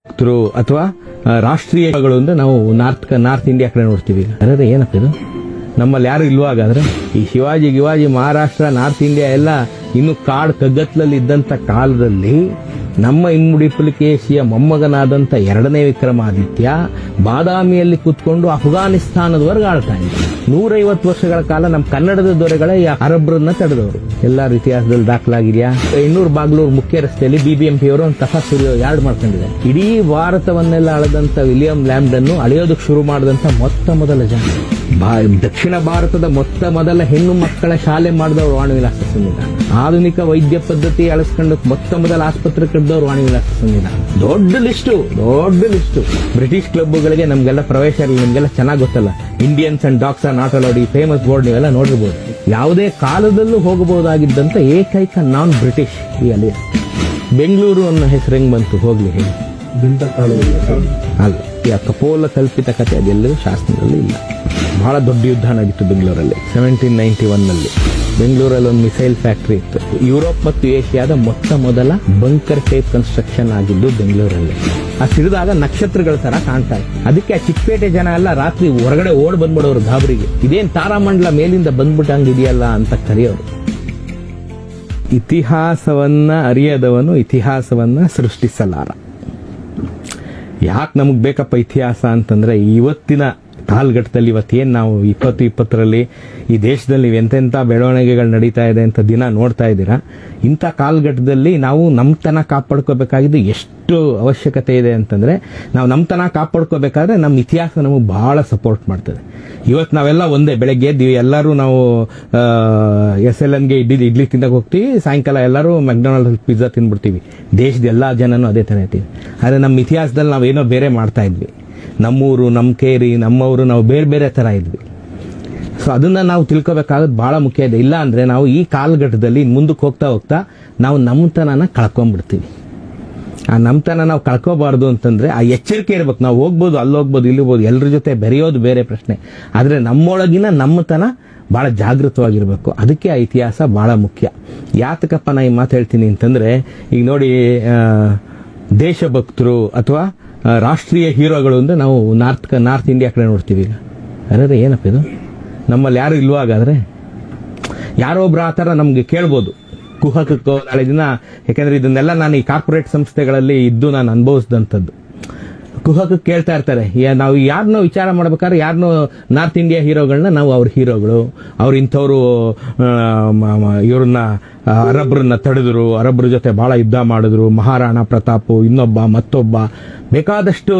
ಅಥವಾ ರಾಷ್ಟ್ರೀಯಗಳು ಅಂದ್ರೆ ನಾವು ನಾರ್ತ್ ಇಂಡಿಯಾ ಕಡೆ ನೋಡ್ತೀವಿ. ಅರೆ ಏನಪ್ಪ ಇದು, ನಮ್ಮಲ್ಲಿ ಯಾರು ಇಲ್ವಾ ಹಾಗಾದ್ರೆ? ಈ ಶಿವಾಜಿ ಮಹಾರಾಷ್ಟ್ರ ನಾರ್ತ್ ಇಂಡಿಯಾ ಎಲ್ಲ ಇನ್ನು ಕಾಡ್ ಕಗ್ಗತ್ಲಲ್ಲಿ ಇದ್ದಂತ ಕಾಲದಲ್ಲಿ ನಮ್ಮ ಇನ್ಮುಡಿ ಪುಲಿಕೇಶಿಯ ಮೊಮ್ಮಗನಾದಂಥ 2ನೇ ವಿಕ್ರಮಾದಿತ್ಯ ಬಾದಾಮಿಯಲ್ಲಿ ಕೂತ್ಕೊಂಡು ಅಫ್ಘಾನಿಸ್ತಾನದವರೆಗೆ ಆಳ್ತಾ ಇದ್ದ. 150 ವರ್ಷಗಳ ಕಾಲ ನಮ್ಮ ಕನ್ನಡದ ದೊರೆಗಳೇ ಈ ಅರಬ್ರನ್ನ ತಡೆದವರು. ಎಲ್ಲಾರು ಇತಿಹಾಸದಲ್ಲಿ ದಾಖಲಾಗಿದೆಯಾ? 800 ಬಾಗ್ಲೂರು ಮುಖ್ಯ ರಸ್ತೆಯಲ್ಲಿ BBMP ಅವರು ಒಂದು ತಪಸ್ಸು ಯಾರ್ಡ್ ಮಾಡ್ಕೊಂಡಿದೆ. ಇಡೀ ಭಾರತವನ್ನೆಲ್ಲ ಆಳದಂತ ವಿಲಿಯಂ ಲ್ಯಾಂಬ್ಡನ್ನು ಅಳೆಯೋದಕ್ಕೆ ಶುರು ಮಾಡಿದಂತ ಮೊದಲ ಜನ. ದಕ್ಷಿಣ ಭಾರತದ ಮೊದಲ ಹೆಣ್ಣು ಮಕ್ಕಳ ಶಾಲೆ ಮಾಡಿದವರು ವಾಣಿವಿಲಾಸ ಸಂವಿಧಾನ. ಆಧುನಿಕ ವೈದ್ಯ ಪದ್ಧತಿ ಅಳಿಸ್ಕೊಂಡು ಮೊದಲ ಆಸ್ಪತ್ರೆ ಕಟ್ಟಿದವರು ವಾಣಿವಿಲಾಸ ಸಂವಿಧಾನ. ದೊಡ್ಡ ಲಿಸ್ಟು. ಬ್ರಿಟಿಷ್ ಕ್ಲಬ್ಗಳಿಗೆ ನಮ್ಗೆಲ್ಲ ಪ್ರವೇಶ ಇರಲಿಲ್ಲ, ನಿಮ್ಗೆಲ್ಲ ಚೆನ್ನಾಗಿ ಗೊತ್ತಲ್ಲ. Indians and dogs are not allowed, ಈ ಫೇಮಸ್ ಬೋರ್ಡ್ ನೀವೆಲ್ಲ ನೋಡಿರ್ಬೋದು. ಯಾವುದೇ ಕಾಲದಲ್ಲೂ ಹೋಗಬಹುದಾಗಿದ್ದಂತ ಏಕೈಕ ನಾನ್ ಬ್ರಿಟಿಷ್ ಈ ಅಲಿಯನ್ಸ್. ಬೆಂಗಳೂರು ಅನ್ನೋ ಹೆಸರು ಹೆಂಗ್ ಬಂತು ಹೋಗ್ಲಿ ಹೇಳಿ? ಅಲ್ಲ, ಈ ಕಪೋಲ ಕಲ್ಪಿತ ಕಥೆ ಅದೆಲ್ಲವೂ ಶಾಸನದಲ್ಲಿ ಇಲ್ಲ. ಬಹಳ ದೊಡ್ಡ ಯುದ್ಧ ನಡೀತು ಬೆಂಗಳೂರಲ್ಲಿ 1791ನಲ್ಲಿ. ಬೆಂಗಳೂರಲ್ಲಿ ಒಂದು ಮಿಸೈಲ್ ಫ್ಯಾಕ್ಟರಿ ಇತ್ತು. ಯುರೋಪ್ ಮತ್ತು ಏಷ್ಯಾದ ಮೊದಲ ಬಂಕರ್ ಟೈಪ್ ಕನ್ಸ್ಟ್ರಕ್ಷನ್ ಆಗಿದ್ದು ಬೆಂಗಳೂರಲ್ಲಿ. ಆ ಸಿಡಿದಾಗ ನಕ್ಷತ್ರಗಳ ತರ ಕಾಣ್ತಾ ಇತ್ತು. ಅದಕ್ಕೆ ಆ ಚಿಕ್ಕಪೇಟೆ ಜನ ಎಲ್ಲ ರಾತ್ರಿ ಹೊರಗಡೆ ಓಡ್ ಬಂದ್ಬಿಡೋರು ಗಾಬರಿಗೆ. ಇದೇನ್ ತಾರಾಮಂಡಲ ಮೇಲಿಂದ ಬಂದ್ಬಿಟ್ಟಂಗಿದೆಯಲ್ಲ ಅಂತ ಕರೆಯೋರು. ಇತಿಹಾಸವನ್ನ ಅರಿಯದವನು ಇತಿಹಾಸವನ್ನ ಸೃಷ್ಟಿಸಲಾರ. ಯಾಕೆ ನಮಗ್ ಬೇಕಪ್ಪ ಇತಿಹಾಸ ಅಂತಂದ್ರೆ, ಇವತ್ತಿನ ಕಾಲಘಟ್ಟದಲ್ಲಿ ಇವತ್ತೇನು ನಾವು 2020ರಲ್ಲಿ ಈ ದೇಶದಲ್ಲಿ ಎಂತೆಂಥ ಬೆಳವಣಿಗೆಗಳು ನಡೀತಾ ಇದೆ ಅಂತ ದಿನ ನೋಡ್ತಾ ಇದ್ದೀರಾ. ಇಂಥ ಕಾಲಘಟ್ಟದಲ್ಲಿ ನಾವು ನಮ್ಮತನ ಕಾಪಾಡ್ಕೋಬೇಕಾಗಿದ್ದು ಎಷ್ಟು ಅವಶ್ಯಕತೆ ಇದೆ ಅಂತಂದ್ರೆ, ನಾವು ನಮ್ಮತನ ಕಾಪಾಡ್ಕೋಬೇಕಾದ್ರೆ ನಮ್ಮ ಇತಿಹಾಸ ನಮಗೆ ಬಹಳ ಸಪೋರ್ಟ್ ಮಾಡ್ತದೆ. ಇವತ್ತು ನಾವೆಲ್ಲ ಒಂದೇ, ಬೆಳಗ್ಗೆ ಎದ್ದೀವಿ ಎಲ್ಲರೂ ನಾವು SLNಗೆ ಇಡ್ಲಿ ತಿನ್ನಕ್ಕೆ ಹೋಗ್ತೀವಿ, ಸಾಯಂಕಾಲ ಎಲ್ಲರೂ ಮೆಕ್ಡೊನಾಲ್ಡ್ ಪಿಜ್ಜಾ ತಿನ್ಬಿಡ್ತೀವಿ. ದೇಶದ ಎಲ್ಲಾ ಜನನೂ ಅದೇ ತರ ಇರ್ತೀವಿ. ಆದ್ರೆ ನಮ್ಮ ಇತಿಹಾಸದಲ್ಲಿ ನಾವೇನೋ ಬೇರೆ ಮಾಡ್ತಾ ಇದ್ವಿ. ನಮ್ಮೂರು, ನಮ್ಮ ಕೇರಿ, ನಮ್ಮವರು, ನಾವು ಬೇರೆ ಬೇರೆ ತರ ಇದ್ವಿ. ಸೊ ಅದನ್ನ ನಾವು ತಿಳ್ಕೊಬೇಕಾಗೋದು ಬಹಳ ಮುಖ್ಯ ಇದೆ. ಇಲ್ಲ ಅಂದ್ರೆ ನಾವು ಈ ಕಾಲಘಟ್ಟದಲ್ಲಿ ಮುಂದಕ್ಕೆ ಹೋಗ್ತಾ ನಾವು ನಮ್ಮತನನ ಕಳ್ಕೊಂಡ್ಬಿಡ್ತೀವಿ. ಆ ನಮ್ಮತನ ನಾವು ಕಳ್ಕೋಬಾರ್ದು ಅಂತಂದ್ರೆ ಆ ಎಚ್ಚರಿಕೆ ಇರ್ಬೇಕು. ನಾವು ಹೋಗ್ಬೋದು, ಅಲ್ಲಿ ಹೋಗ್ಬೋದು, ಇಲ್ಲಿ ಹೋಗ್ಬೋದು, ಎಲ್ಲರ ಜೊತೆ ಬೆರೆಯೋದು ಬೇರೆ ಪ್ರಶ್ನೆ. ಆದ್ರೆ ನಮ್ಮೊಳಗಿನ ನಮ್ಮತನ ಬಹಳ ಜಾಗೃತವಾಗಿರ್ಬೇಕು. ಅದಕ್ಕೆ ಆ ಇತಿಹಾಸ ಬಹಳ ಮುಖ್ಯ. ಯಾತಕಪ್ಪ ನಾ ಈ ಮಾತು ಹೇಳ್ತೀನಿ ಅಂತಂದ್ರೆ, ಈಗ ನೋಡಿ, ದೇಶಭಕ್ತರು ಅಥವಾ ರಾಷ್ಟ್ರೀಯ ಹೀರೋಗಳು ಅಂದ್ರೆ ನಾವು ನಾರ್ತ್ ಇಂಡಿಯಾ ಕಡೆ ನೋಡ್ತೀವಿ. ಅರೆ ಏನಪ್ಪ ಇದು, ನಮ್ಮಲ್ಲಿ ಯಾರು ಇಲ್ವಾ ಹಾಗಾದ್ರೆ? ಯಾರೋ ಒಬ್ರು ಆ ಥರ ನಮ್ಗೆ ಕೇಳ್ಬೋದು ಕುಹಕಕ್ಕೋ ನಾಳೆ ದಿನ. ಯಾಕಂದ್ರೆ ಇದನ್ನೆಲ್ಲ ನಾನು ಈ ಕಾರ್ಪೊರೇಟ್ ಸಂಸ್ಥೆಗಳಲ್ಲಿ ಇದ್ದು ನಾನು ಅನುಭವಿಸಿದಂಥದ್ದು. ಕುಹಕಕ್ಕೆ ಕೇಳ್ತಾ ಇರ್ತಾರೆ, ನಾವು ಯಾರನ್ನೋ ವಿಚಾರ ಮಾಡ್ಬೇಕಾದ್ರೆ ಯಾರನ್ನೋ ನಾರ್ತ್ ಇಂಡಿಯಾ ಹೀರೋಗಳನ್ನ ನಾವು ಅವ್ರ ಹೀರೋಗಳು, ಅವ್ರು ಇಂಥವ್ರು ಇವ್ರನ್ನ ಅರಬ್ರನ್ನ ತಡೆದ್ರು, ಅರಬ್ರ ಜೊತೆ ಬಹಳ ಯುದ್ಧ ಮಾಡಿದ್ರು, ಮಹಾರಾಣಾ ಪ್ರತಾಪ್, ಇನ್ನೊಬ್ಬ ಮತ್ತೊಬ್ಬ, ಬೇಕಾದಷ್ಟು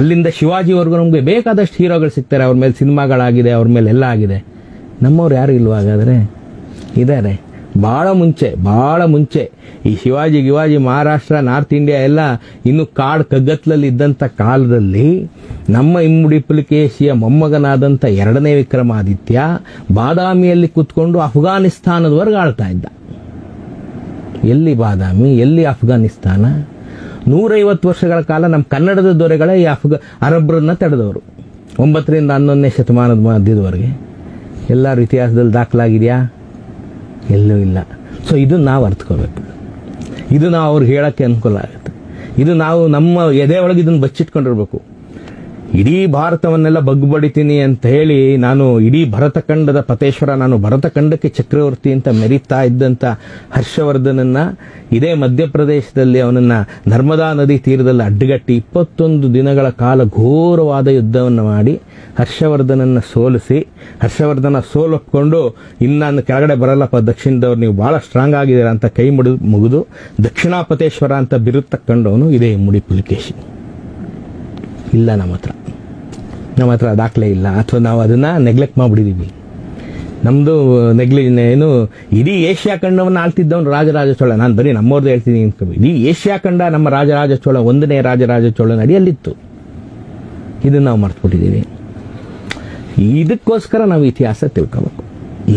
ಅಲ್ಲಿಂದ ಶಿವಾಜಿವರೆಗೂ ನಮ್ಗೆ ಬೇಕಾದಷ್ಟು ಹೀರೋಗಳು ಸಿಗ್ತಾರೆ. ಅವ್ರ ಮೇಲೆ ಸಿನಿಮಾಗಳಾಗಿದೆ, ಅವ್ರ ಮೇಲೆ ಎಲ್ಲ ಆಗಿದೆ. ನಮ್ಮವ್ರು ಯಾರು ಇಲ್ವಾ ಹಾಗಾದ್ರೆ? ಇದ್ದಾರೆ. ಬಹಳ ಮುಂಚೆ ಈ ಶಿವಾಜಿ ಮಹಾರಾಷ್ಟ್ರ ನಾರ್ತ್ ಇಂಡಿಯಾ ಎಲ್ಲ ಇನ್ನು ಕಾಡ್ ಕಗ್ಗತ್ಲಲ್ಲಿ ಇದ್ದಂತ ಕಾಲದಲ್ಲಿ ನಮ್ಮ ಇನ್ಮುಡಿ ಪುಲಿಕೇಶಿಯ ಮೊಮ್ಮಗನಾದಂಥ 2ನೇ ವಿಕ್ರಮಾದಿತ್ಯ ಬಾದಾಮಿಯಲ್ಲಿ ಕೂತ್ಕೊಂಡು ಅಫ್ಘಾನಿಸ್ತಾನದವರೆಗೆ ಆಳ್ತಾ ಇದ್ದ. ಎಲ್ಲಿ ಬಾದಾಮಿ, ಎಲ್ಲಿ ಅಫ್ಘಾನಿಸ್ತಾನ? 150 ವರ್ಷಗಳ ಕಾಲ ನಮ್ಮ ಕನ್ನಡದ ದೊರೆಗಳೇ ಈ ಅರಬ್ರನ್ನ ತಡೆದವರು. 9ರಿಂದ 11ನೇ ಶತಮಾನದ ಮಧ್ಯದವರೆಗೆ. ಎಲ್ಲಾರು ಇತಿಹಾಸದಲ್ಲಿ ದಾಖಲಾಗಿದೆಯಾ? ಎಲ್ಲೂ ಇಲ್ಲ. ಸೊ ಇದು ನಾವು ಅರ್ಥಕೋಬೇಕು. ಇದು ನಾವು ಅವ್ರಿಗೆ ಹೇಳಕ್ಕೆ ಅನುಕೂಲ ಆಗುತ್ತೆ. ಇದು ನಾವು ನಮ್ಮ ಎದೆ ಒಳಗೆ ಇದನ್ನು ಬಚ್ಚಿಟ್ಕೊಂಡಿರ್ಬೇಕು. ಇಡೀ ಭಾರತವನ್ನೆಲ್ಲ ಬಗ್ಗುಬಡಿತೀನಿ ಅಂತ ಹೇಳಿ ನಾನು ಇಡೀ ಭರತಖಂಡದ ಪತೇಶ್ವರ, ನಾನು ಭರತಖಂಡಕ್ಕೆ ಚಕ್ರವರ್ತಿ ಅಂತ ಮೆರೀತಾ ಇದ್ದಂತ ಹರ್ಷವರ್ಧನನ್ನ ಇದೇ ಮಧ್ಯಪ್ರದೇಶದಲ್ಲಿ ಅವನನ್ನ ನರ್ಮದಾ ನದಿ ತೀರದಲ್ಲಿ ಅಡ್ಡಗಟ್ಟಿ 21 ದಿನಗಳ ಕಾಲ ಘೋರವಾದ ಯುದ್ಧವನ್ನು ಮಾಡಿ ಹರ್ಷವರ್ಧನನ್ನ ಸೋಲಿಸಿ, ಹರ್ಷವರ್ಧನ ಸೋಲೊಪ್ಕೊಂಡು ಇನ್ನು ಕೆಳಗಡೆ ಬರಲ್ಲಪ್ಪ ದಕ್ಷಿಣದವ್ರು, ನೀವು ಬಹಳ ಸ್ಟ್ರಾಂಗ್ ಆಗಿದ್ದೀರಾ ಅಂತ ಕೈ ಮುಗಿದು ದಕ್ಷಿಣಾಪತೇಶ್ವರ ಅಂತ ಬಿರುದು ತಕ್ಕೊಂಡವನು ಇದೇ ಮುಡಿ ಪುಲಿಕೇಶಿ. ಇಲ್ಲ ನಮ್ಮ ಹತ್ರ ದಾಖಲೆ ಇಲ್ಲ, ಅಥವಾ ನಾವು ಅದನ್ನ ನೆಗ್ಲೆಕ್ಟ್ ಮಾಡಿಬಿಟ್ಟಿದೀವಿ. ನಮ್ದು ಏನು ಇಡೀ ಏಷ್ಯಾ ಖಂಡವನ್ನು ಆಳ್ತಿದ್ದವನು ರಾಜರಾಜ ಚೋಳ. ನಾನು ಬರೀ ನಮ್ಮವ್ರದ್ದು ಹೇಳ್ತೀನಿ, ಇಡೀ ಏಷ್ಯಾ ಖಂಡ ನಮ್ಮ ರಾಜರಾಜ ಚೋಳ, 1ನೇ ರಾಜರಾಜ ಚೋಳನ ಅಡಿಯಲ್ಲಿತ್ತು. ಇದನ್ನ ನಾವು ಮರ್ತ್ಬಿಟ್ಟಿದ್ದೀವಿ. ಇದಕ್ಕೋಸ್ಕರ ನಾವು ಇತಿಹಾಸ ತಿಳ್ಕೋಬೇಕು.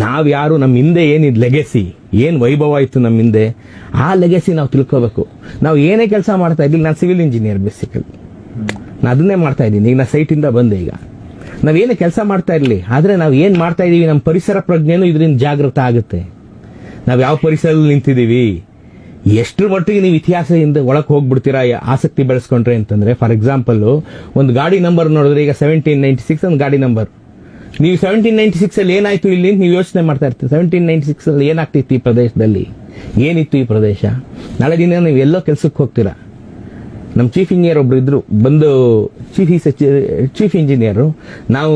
ನಾವ್ಯಾರು, ನಮ್ಮ ಹಿಂದೆ ಏನಿದ್ ಲೆಗೆಸಿ, ಏನ್ ವೈಭವ ಇತ್ತು ನಮ್ಮ ಹಿಂದೆ, ಆ ಲೆಗೆಸಿ ನಾವು ತಿಳ್ಕೋಬೇಕು. ನಾವು ಏನೇ ಕೆಲಸ ಮಾಡ್ತಾ ಇದ್ವಿ, ನಾನು ಸಿವಿಲ್ ಇಂಜಿನಿಯರ್ ಬೇಸಿಕಲಿ, ನಾನು ಅದನ್ನೇ ಮಾಡ್ತಾ ಇದ್ದೀನಿ. ಈಗ ನಾ ಸೈಟಿಂದ ಬಂದೆ. ಈಗ ನಾವೇನು ಕೆಲಸ ಮಾಡ್ತಾ ಇರಲಿ, ಆದ್ರೆ ನಾವು ಏನ್ ಮಾಡ್ತಾ ಇದೀವಿ, ನಮ್ಮ ಪರಿಸರ ಪ್ರಜ್ಞೆನೂ ಇದರಿಂದ ಜಾಗೃತ ಆಗುತ್ತೆ. ನಾವು ಯಾವ ಪರಿಸರದಲ್ಲಿ ನಿಂತಿದ್ದೀವಿ, ಎಷ್ಟರ ಮಟ್ಟಿಗೆ ನೀವು ಇತಿಹಾಸದಿಂದ ಒಳಗೆ ಹೋಗ್ಬಿಡ್ತೀರಾ ಆಸಕ್ತಿ ಬೆಳೆಸ್ಕೊಂಡ್ರೆ ಅಂತಂದ್ರೆ, ಫಾರ್ ಎಕ್ಸಾಂಪಲ್ ಒಂದು ಗಾಡಿ ನಂಬರ್ ನೋಡಿದ್ರೆ, ಈಗ 1796 ಒಂದು ಗಾಡಿ ನಂಬರ್, ನೀವು 1796 ಅಲ್ಲಿ ಏನಾಯ್ತು ಇಲ್ಲಿ ನೀವು ಯೋಚನೆ ಮಾಡ್ತಾ ಇರ್ತೀರಿ. 1796 ಅಲ್ಲಿ ಏನಾಗ್ತಿತ್ತು ಈ ಪ್ರದೇಶದಲ್ಲಿ, ಏನಿತ್ತು ಈ ಪ್ರದೇಶ. ನಾಳೆ ದಿನ ನೀವು ಎಲ್ಲೋ ಕೆಲಸಕ್ಕೆ ಹೋಗ್ತೀರಾ, ನಮ್ಮ ಚೀಫ್ ಇಂಜಿನಿಯರ್ ಒಬ್ರು ಇದ್ರು, ಬಂದು ಚೀಫ್ ಇಂಜಿನಿಯರು, ನಾವು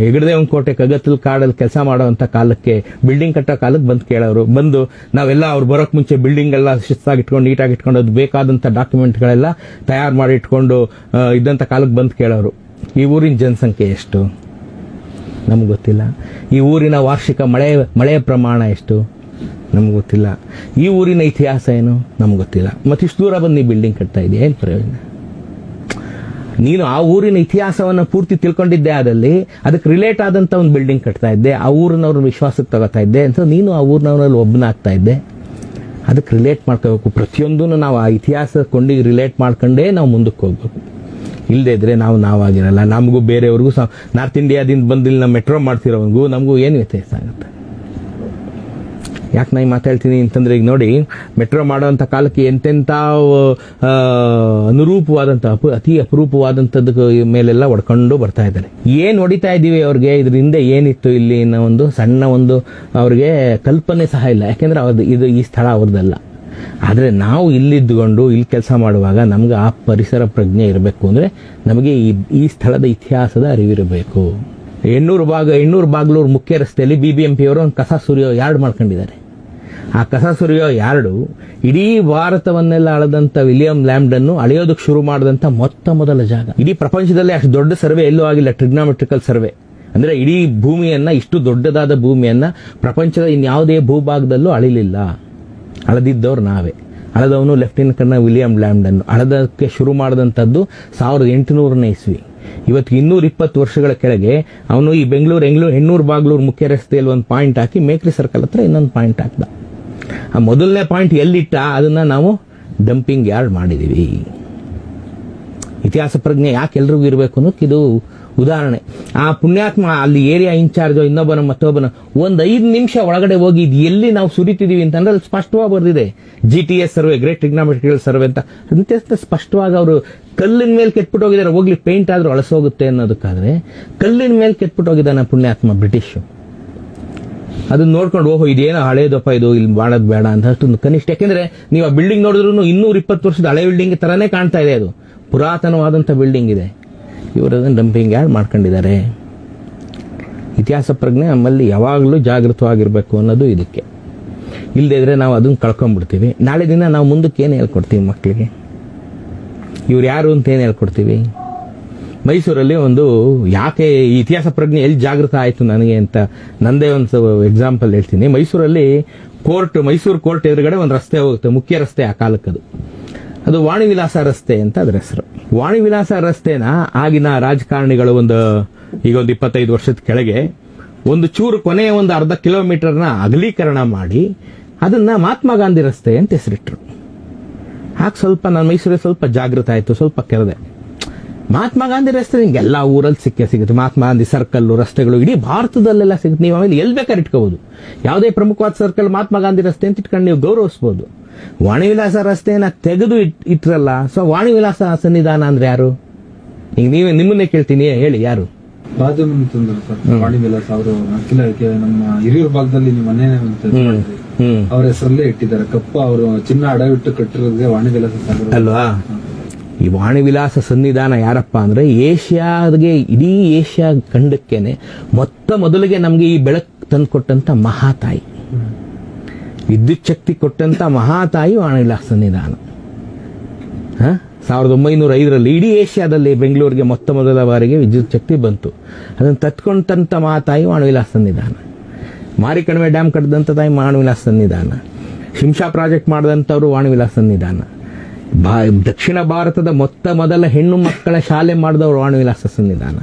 ಹೆಗಡದೇವನ ಕೋಟೆ ಕಗತ್ತಲ್ ಕಾಡಲ್ಲಿ ಕೆಲಸ ಮಾಡುವಂತ ಕಾಲಕ್ಕೆ, ಬಿಲ್ಡಿಂಗ್ ಕಟ್ಟೋ ಕಾಲಕ್ಕೆ ಬಂದು ಕೇಳೋರು. ಬಂದು ನಾವೆಲ್ಲ ಅವ್ರು ಬರೋಕ್ ಮುಂಚೆ ಬಿಲ್ಡಿಂಗ್ ಎಲ್ಲ ಶಿಸ್ತಾಗಿ ಇಟ್ಕೊಂಡು, ನೀಟಾಗಿ ಇಟ್ಕೊಂಡು, ಅದು ಬೇಕಾದಂತ ಡಾಕ್ಯುಮೆಂಟ್ಗಳೆಲ್ಲ ತಯಾರು ಮಾಡಿ ಇಟ್ಕೊಂಡು ಇದ್ದಂತ ಕಾಲಕ್ಕೆ ಬಂದು ಕೇಳೋರು, ಈ ಊರಿನ ಜನಸಂಖ್ಯೆ ಎಷ್ಟು ನಮ್ಗೆ ಗೊತ್ತಿಲ್ಲ, ಈ ಊರಿನ ವಾರ್ಷಿಕ ಮಳೆಯ ಪ್ರಮಾಣ ಎಷ್ಟು ನಮ್ಗೆ ಗೊತ್ತಿಲ್ಲ, ಈ ಊರಿನ ಇತಿಹಾಸ ಏನು ನಮ್ಗೆ ಗೊತ್ತಿಲ್ಲ. ಮತ್ತಿಷ್ಟು ದೂರ ಬಂದು ನೀವು ಬಿಲ್ಡಿಂಗ್ ಕಟ್ತಾ ಇದೆಯಾ, ಏನು ಪ್ರಯೋಜನ? ನೀನು ಆ ಊರಿನ ಇತಿಹಾಸವನ್ನು ಪೂರ್ತಿ ತಿಳ್ಕೊಂಡಿದ್ದೆ, ಆದಲ್ಲಿ ಅದಕ್ಕೆ ರಿಲೇಟ್ ಆದಂತ ಒಂದು ಬಿಲ್ಡಿಂಗ್ ಕಟ್ತಾ ಇದ್ದೆ, ಆ ಊರಿನವ್ರ ವಿಶ್ವಾಸಕ್ಕೆ ತಗೋತಾ ಇದ್ದೆ ಅಂತ ನೀನು ಆ ಊರಿನವರಲ್ಲಿ ಒಬ್ಬನಾಗ್ತಾ ಇದ್ದೆ. ಅದಕ್ಕೆ ರಿಲೇಟ್ ಮಾಡ್ಕೋಬೇಕು. ಪ್ರತಿಯೊಂದನ್ನು ನಾವು ಆ ಇತಿಹಾಸ ಕೊಂಡಿಗೆ ರಿಲೇಟ್ ಮಾಡ್ಕೊಂಡೇ ನಾವು ಮುಂದಕ್ಕೆ ಹೋಗ್ಬೇಕು. ಇಲ್ಲದೇ ಇದ್ರೆ ನಾವಾಗಿರಲ್ಲ. ನಮಗೂ ಬೇರೆಯವ್ರಿಗೂ ನಾರ್ತ್ ಇಂಡಿಯಾದಿಂದ ಬಂದು ಇಲ್ಲಿ ನಾವು ಮೆಟ್ರೋ ಮಾಡ್ತಿರೋವನಿಗೂ ನಮಗೂ ಏನು ವ್ಯತ್ಯಾಸ ಆಗುತ್ತೆ? ಯಾಕೆ ನಾನು ಮಾತಾಡ್ತೀನಿ ಅಂತಂದ್ರೆ, ಈಗ ನೋಡಿ, ಮೆಟ್ರೋ ಮಾಡುವಂಥ ಕಾಲಕ್ಕೆ ಎಂತೆಂಥ ಅನುರೂಪವಾದಂಥ ಅತಿ ಅಪರೂಪವಾದಂಥದ್ದು ಮೇಲೆಲ್ಲ ಹೊಡ್ಕೊಂಡು ಬರ್ತಾ ಇದ್ದಾರೆ. ಏನು ಹೊಡಿತಾ ಇದ್ದೀವಿ ಅವ್ರಿಗೆ, ಇದ್ರ ಹಿಂದೆ ಏನಿತ್ತು ಇಲ್ಲಿ ಅನ್ನೋ ಒಂದು ಸಣ್ಣ ಒಂದು ಅವ್ರಿಗೆ ಕಲ್ಪನೆ ಸಹ ಇಲ್ಲ. ಯಾಕೆಂದ್ರೆ ಇದು ಈ ಸ್ಥಳ ಅವ್ರದ್ದಲ್ಲ. ಆದರೆ ನಾವು ಇಲ್ಲಿದ್ದುಕೊಂಡು ಇಲ್ಲಿ ಕೆಲಸ ಮಾಡುವಾಗ ನಮ್ಗೆ ಆ ಪರಿಸರ ಪ್ರಜ್ಞೆ ಇರಬೇಕು. ಅಂದರೆ ನಮಗೆ ಈ ಸ್ಥಳದ ಇತಿಹಾಸದ ಅರಿವಿರಬೇಕು. ಹೆಣ್ಣೂರು ಬಾಗ್ಲೂರು ಮುಖ್ಯ ರಸ್ತೆಯಲ್ಲಿ BBMP ಅವರು ಒಂದು ಕಸ ಸುರಿಯೋ ಯಾರ್ಡ್ ಮಾಡ್ಕೊಂಡಿದ್ದಾರೆ. ಆ ಕಸ ಸುರಿಯೋ ಯಾರ್ಡು ಇಡೀ ಭಾರತವನ್ನೆಲ್ಲ ಅಳದಂತ ವಿಲಿಯಂ ಲ್ಯಾಂಬ್ಡನ್ನು ಅಳೆಯೋದಕ್ಕೆ ಶುರು ಮಾಡಿದಂತ ಮೊದಲ ಜಾಗ. ಇಡೀ ಪ್ರಪಂಚದಲ್ಲಿ ಅಷ್ಟು ದೊಡ್ಡ ಸರ್ವೆ ಎಲ್ಲೂ ಆಗಿಲ್ಲ, ಟ್ರಿಗ್ನಾಮೆಟ್ರಿಕಲ್ ಸರ್ವೆ. ಅಂದ್ರೆ ಇಡೀ ಭೂಮಿಯನ್ನ, ಇಷ್ಟು ದೊಡ್ಡದಾದ ಭೂಮಿಯನ್ನ ಪ್ರಪಂಚದ ಇನ್ಯಾವುದೇ ಭೂಭಾಗದಲ್ಲೂ ಅಳಿಲಿಲ್ಲ. ಅಳದಿದ್ದವ್ರು ನಾವೇ. ಅಳದವನು ಲೆಫ್ಟಿನೆಂಟ್ ಕರ್ನಲ್ ವಿಲಿಯಂ ಲ್ಯಾಂಬ್ಡನ್. ಅಳದಕ್ಕೆ ಶುರು ಮಾಡಿದಂಥದ್ದು 1800ನೇ ಇಸ್ವಿ. ಇವತ್ತು 220 ವರ್ಷಗಳ ಕೆಳಗೆ ಅವನು ಈ ಹೆಣ್ಣೂರು ಬಾಗ್ಲೂರು ಮುಖ್ಯ ರಸ್ತೆಯಲ್ಲಿ ಒಂದು ಪಾಯಿಂಟ್ ಹಾಕಿ ಮೇಕ್ರಿ ಸರ್ಕಲ್ ಹತ್ರ ಇನ್ನೊಂದು ಪಾಯಿಂಟ್ ಹಾಕ್ದ. ಆ ಮೊದಲನೇ ಪಾಯಿಂಟ್ ಎಲ್ಲಿಟ್ಟ, ಅದನ್ನ ನಾವು ಡಂಪಿಂಗ್ ಯಾರ್ಡ್ ಮಾಡಿದೀವಿ. ಇತಿಹಾಸ ಪ್ರಜ್ಞೆ ಯಾಕೆ ಎಲ್ರಿಗೂ ಇರಬೇಕು ಅನ್ನೋಕೆ ಇದು ಉದಾಹರಣೆ. ಆ ಪುಣ್ಯಾತ್ಮ ಅಲ್ಲಿ ಏರಿಯಾ ಇನ್ಚಾರ್ಜ್ ಮತ್ತೊಬ್ಬನ ಒಂದು 5 ನಿಮಿಷ ಒಳಗಡೆ ಹೋಗಿ ಇದು ಎಲ್ಲಿ ನಾವು ಸುರಿತಿದೀವಿ ಅಂತಂದ್ರೆ ಅಲ್ಲಿ ಸ್ಪಷ್ಟವಾಗಿ ಬರೆದಿದೆ, GTS survey, great trigonometrical survey ಅಂತ. ಅಂತ ಸ್ಪಷ್ಟವಾಗಿ ಅವರು ಕಲ್ಲಿನ ಮೇಲೆ ಕೆಟ್ಬಿಟ್ಟು ಹೋಗಿದ್ದಾರೆ. ಹೋಗ್ಲಿ ಪೇಂಟ್ ಆದ್ರೂ ಅಳಸೋಗುತ್ತೆ ಅನ್ನೋದಕ್ಕಾದ್ರೆ ಕಲ್ಲಿನ ಮೇಲೆ ಕೆಟ್ಬಿಟ್ಟು ಹೋಗಿದ್ದಾನೆ ಪುಣ್ಯಾತ್ಮ ಬ್ರಿಟಿಷ್. ಅದನ್ನ ನೋಡ್ಕೊಂಡು, ಓಹೋ ಇದೇನೋ ಹಳೇದಪ್ಪ, ಇದು ಇಲ್ಲಿ ಮಾಡೋದು ಬೇಡ ಅಂತ ಅಷ್ಟೊಂದು ಕನಿಷ್ಠ. ಯಾಕೆಂದ್ರೆ ನೀವು ಆ ಬಿಲ್ಡಿಂಗ್ ನೋಡಿದ್ರು 220 ವರ್ಷದ ಹಳೆ ಬಿಲ್ಡಿಂಗ್ ತರಾನೇ ಕಾಣ್ತಾ ಇದೆ. ಅದು ಪುರಾತನವಾದಂಥ ಬಿಲ್ಡಿಂಗ್ ಇದೆ. ಇವರು ಅದನ್ನು ಡಂಪಿಂಗ್ ಯಾರ್ಡ್ ಮಾಡ್ಕೊಂಡಿದ್ದಾರೆ. ಇತಿಹಾಸ ಪ್ರಜ್ಞೆ ನಮ್ಮಲ್ಲಿ ಯಾವಾಗಲೂ ಜಾಗೃತವಾಗಿರಬೇಕು ಅನ್ನೋದು ಇದಕ್ಕೆ. ಇಲ್ಲದೇ ಇದ್ರೆ ನಾವು ಅದನ್ನು ಕಳ್ಕೊಂಡ್ಬಿಡ್ತೀವಿ. ನಾಳೆ ದಿನ ನಾವು ಮುಂದಕ್ಕೆ ಏನು ಹೇಳ್ಕೊಡ್ತೀವಿ ಮಕ್ಕಳಿಗೆ, ಇವ್ರು ಯಾರು ಅಂತ ಏನು ಹೇಳ್ಕೊಡ್ತೀವಿ? ಮೈಸೂರಲ್ಲಿ ಒಂದು ಯಾಕೆ ಈ ಇತಿಹಾಸ ಪ್ರಜ್ಞೆ ಎಲ್ಲಿ ಜಾಗೃತ ಆಯಿತು ನನಗೆ ಅಂತ ನಂದೇ ಒಂದು ಎಕ್ಸಾಂಪಲ್ ಹೇಳ್ತೀನಿ. ಮೈಸೂರಲ್ಲಿ ಮೈಸೂರು ಕೋರ್ಟ್ ಎದುರುಗಡೆ ಒಂದು ರಸ್ತೆ ಹೋಗುತ್ತೆ, ಮುಖ್ಯ ರಸ್ತೆ ಆ ಕಾಲಕ್ಕದು. ಅದು ವಾಣಿವಿಲಾಸ ರಸ್ತೆ ಅಂತ ಅದರ ಹೆಸರು. ವಾಣಿವಿಲಾಸ ರಸ್ತೆನ ಆಗಿನ ರಾಜಕಾರಣಿಗಳು ಈಗ ಒಂದು 25 ವರ್ಷದ ಕೆಳಗೆ ಒಂದು ಚೂರು ಕೊನೆಯ ಒಂದು ಅರ್ಧ ಕಿಲೋಮೀಟರ್ನ ಅಗಲೀಕರಣ ಮಾಡಿ ಅದನ್ನ ಮಹಾತ್ಮ ಗಾಂಧಿ ರಸ್ತೆ ಅಂತ ಹೆಸರಿಟ್ರು. ಆಗ ಸ್ವಲ್ಪ ನಾನು ಮೈಸೂರಲ್ಲಿ ಸ್ವಲ್ಪ ಜಾಗೃತ ಆಯಿತು, ಸ್ವಲ್ಪ ಕೆರೆದೆ. ಮಹಾತ್ಮ ಗಾಂಧಿ ರಸ್ತೆ ನಿಮ್ಗೆಲ್ಲ ಊರಲ್ಲಿ ಸಿಗುತ್ತೆ. ಮಹಾತ್ಮ ಗಾಂಧಿ ಸರ್ಕಲ್ ರಸ್ತೆಗಳು ಇಡೀ ಭಾರತದಲ್ಲೆಲ್ಲ ಸಿಗುತ್ತೆ. ನೀವು ಆಮೇಲೆ ಎಲ್ಲಿ ಬೇಕಾದ್ರೆ ಇಟ್ಕೋಬಹುದು. ಯಾವುದೇ ಪ್ರಮುಖವಾದ ಸರ್ಕಲ್ ಮಹಾತ್ಮ ಗಾಂಧಿ ರಸ್ತೆ ಅಂತ ಇಟ್ಕೊಂಡು ನೀವು ಗೌರವಿಸಬಹುದು. ವಾಣಿವಿಲಾಸ ರಸ್ತೆಯನ್ನ ತೆಗೆದು ಇಟ್ರಲ್ಲ, ಸೊ ವಾಣಿವಿಲಾಸ ಸನ್ನಿಧಾನ ಅಂದ್ರೆ ಯಾರು? ಈಗ ನಿಮ್ಮನ್ನೇ ಕೇಳ್ತೀನಿ, ಹೇಳಿ ಯಾರು? ವಾಣಿವಿಲಾಸ ಅವರು ನಮ್ಮ ಹಿರಿಯೂರು ಭಾಗದಲ್ಲಿ ನಿಮ್ಮ ಮನೆ ಅವ್ರ ಹೆಸರಲ್ಲೇ ಇಟ್ಟಿದ್ದಾರೆ. ಕಪ್ಪ ಅವರು ಚಿನ್ನ ಅಡವಿಟ್ಟು ಕಟ್ಟಿರೋದೇ ವಾಣಿವಿಲಾಸ ಅಲ್ವಾ? ಈ ವಾಣಿವಿಲಾಸ ಸನ್ನಿಧಾನ ಯಾರಪ್ಪ ಅಂದ್ರೆ ಇಡೀ ಏಷ್ಯಾ ಖಂಡಕ್ಕೇನೆ ಮೊದಲಿಗೆ ನಮ್ಗೆ ಈ ಬೆಳಕು ತಂದುಕೊಟ್ಟಂತ ಮಹಾತಾಯಿ, ವಿದ್ಯುತ್ ಶಕ್ತಿ ಕೊಟ್ಟಂತ ಮಹಾತಾಯಿ ವಾಣಿವಿಲಾಸ ಸನ್ನಿಧಾನ. 1905ರಲ್ಲಿ ಇಡೀ ಏಷ್ಯಾದಲ್ಲಿ ಬೆಂಗಳೂರಿಗೆ ಮೊದಲ ಬಾರಿಗೆ ವಿದ್ಯುತ್ ಶಕ್ತಿ ಬಂತು. ಅದನ್ನು ತತ್ಕೊಂಡಂತ ಮಹಾತಾಯಿ ವಾಣಿವಿಲಾಸ ಸನ್ನಿಧಾನ. ಮಾರಿಕಣಿವೆ ಡ್ಯಾಮ್ ಕಟ್ಟಿದಂತ ತಾಯಿ ವಾಣಿವಿಲಾಸ ಸನ್ನಿಧಾನ. ಶಿಂಷಾ ಪ್ರಾಜೆಕ್ಟ್ ಮಾಡಿದಂಥವ್ರು ವಾಣಿವಿಲಾಸ ಸನ್ನಿಧಾನ. ದಕ್ಷಿಣ ಭಾರತದ ಮೊದಲ ಹೆಣ್ಣು ಮಕ್ಕಳ ಶಾಲೆ ಮಾಡಿದವರು ವಾಣಿವಿಲಾಸ ಸನ್ನಿಧಾನ.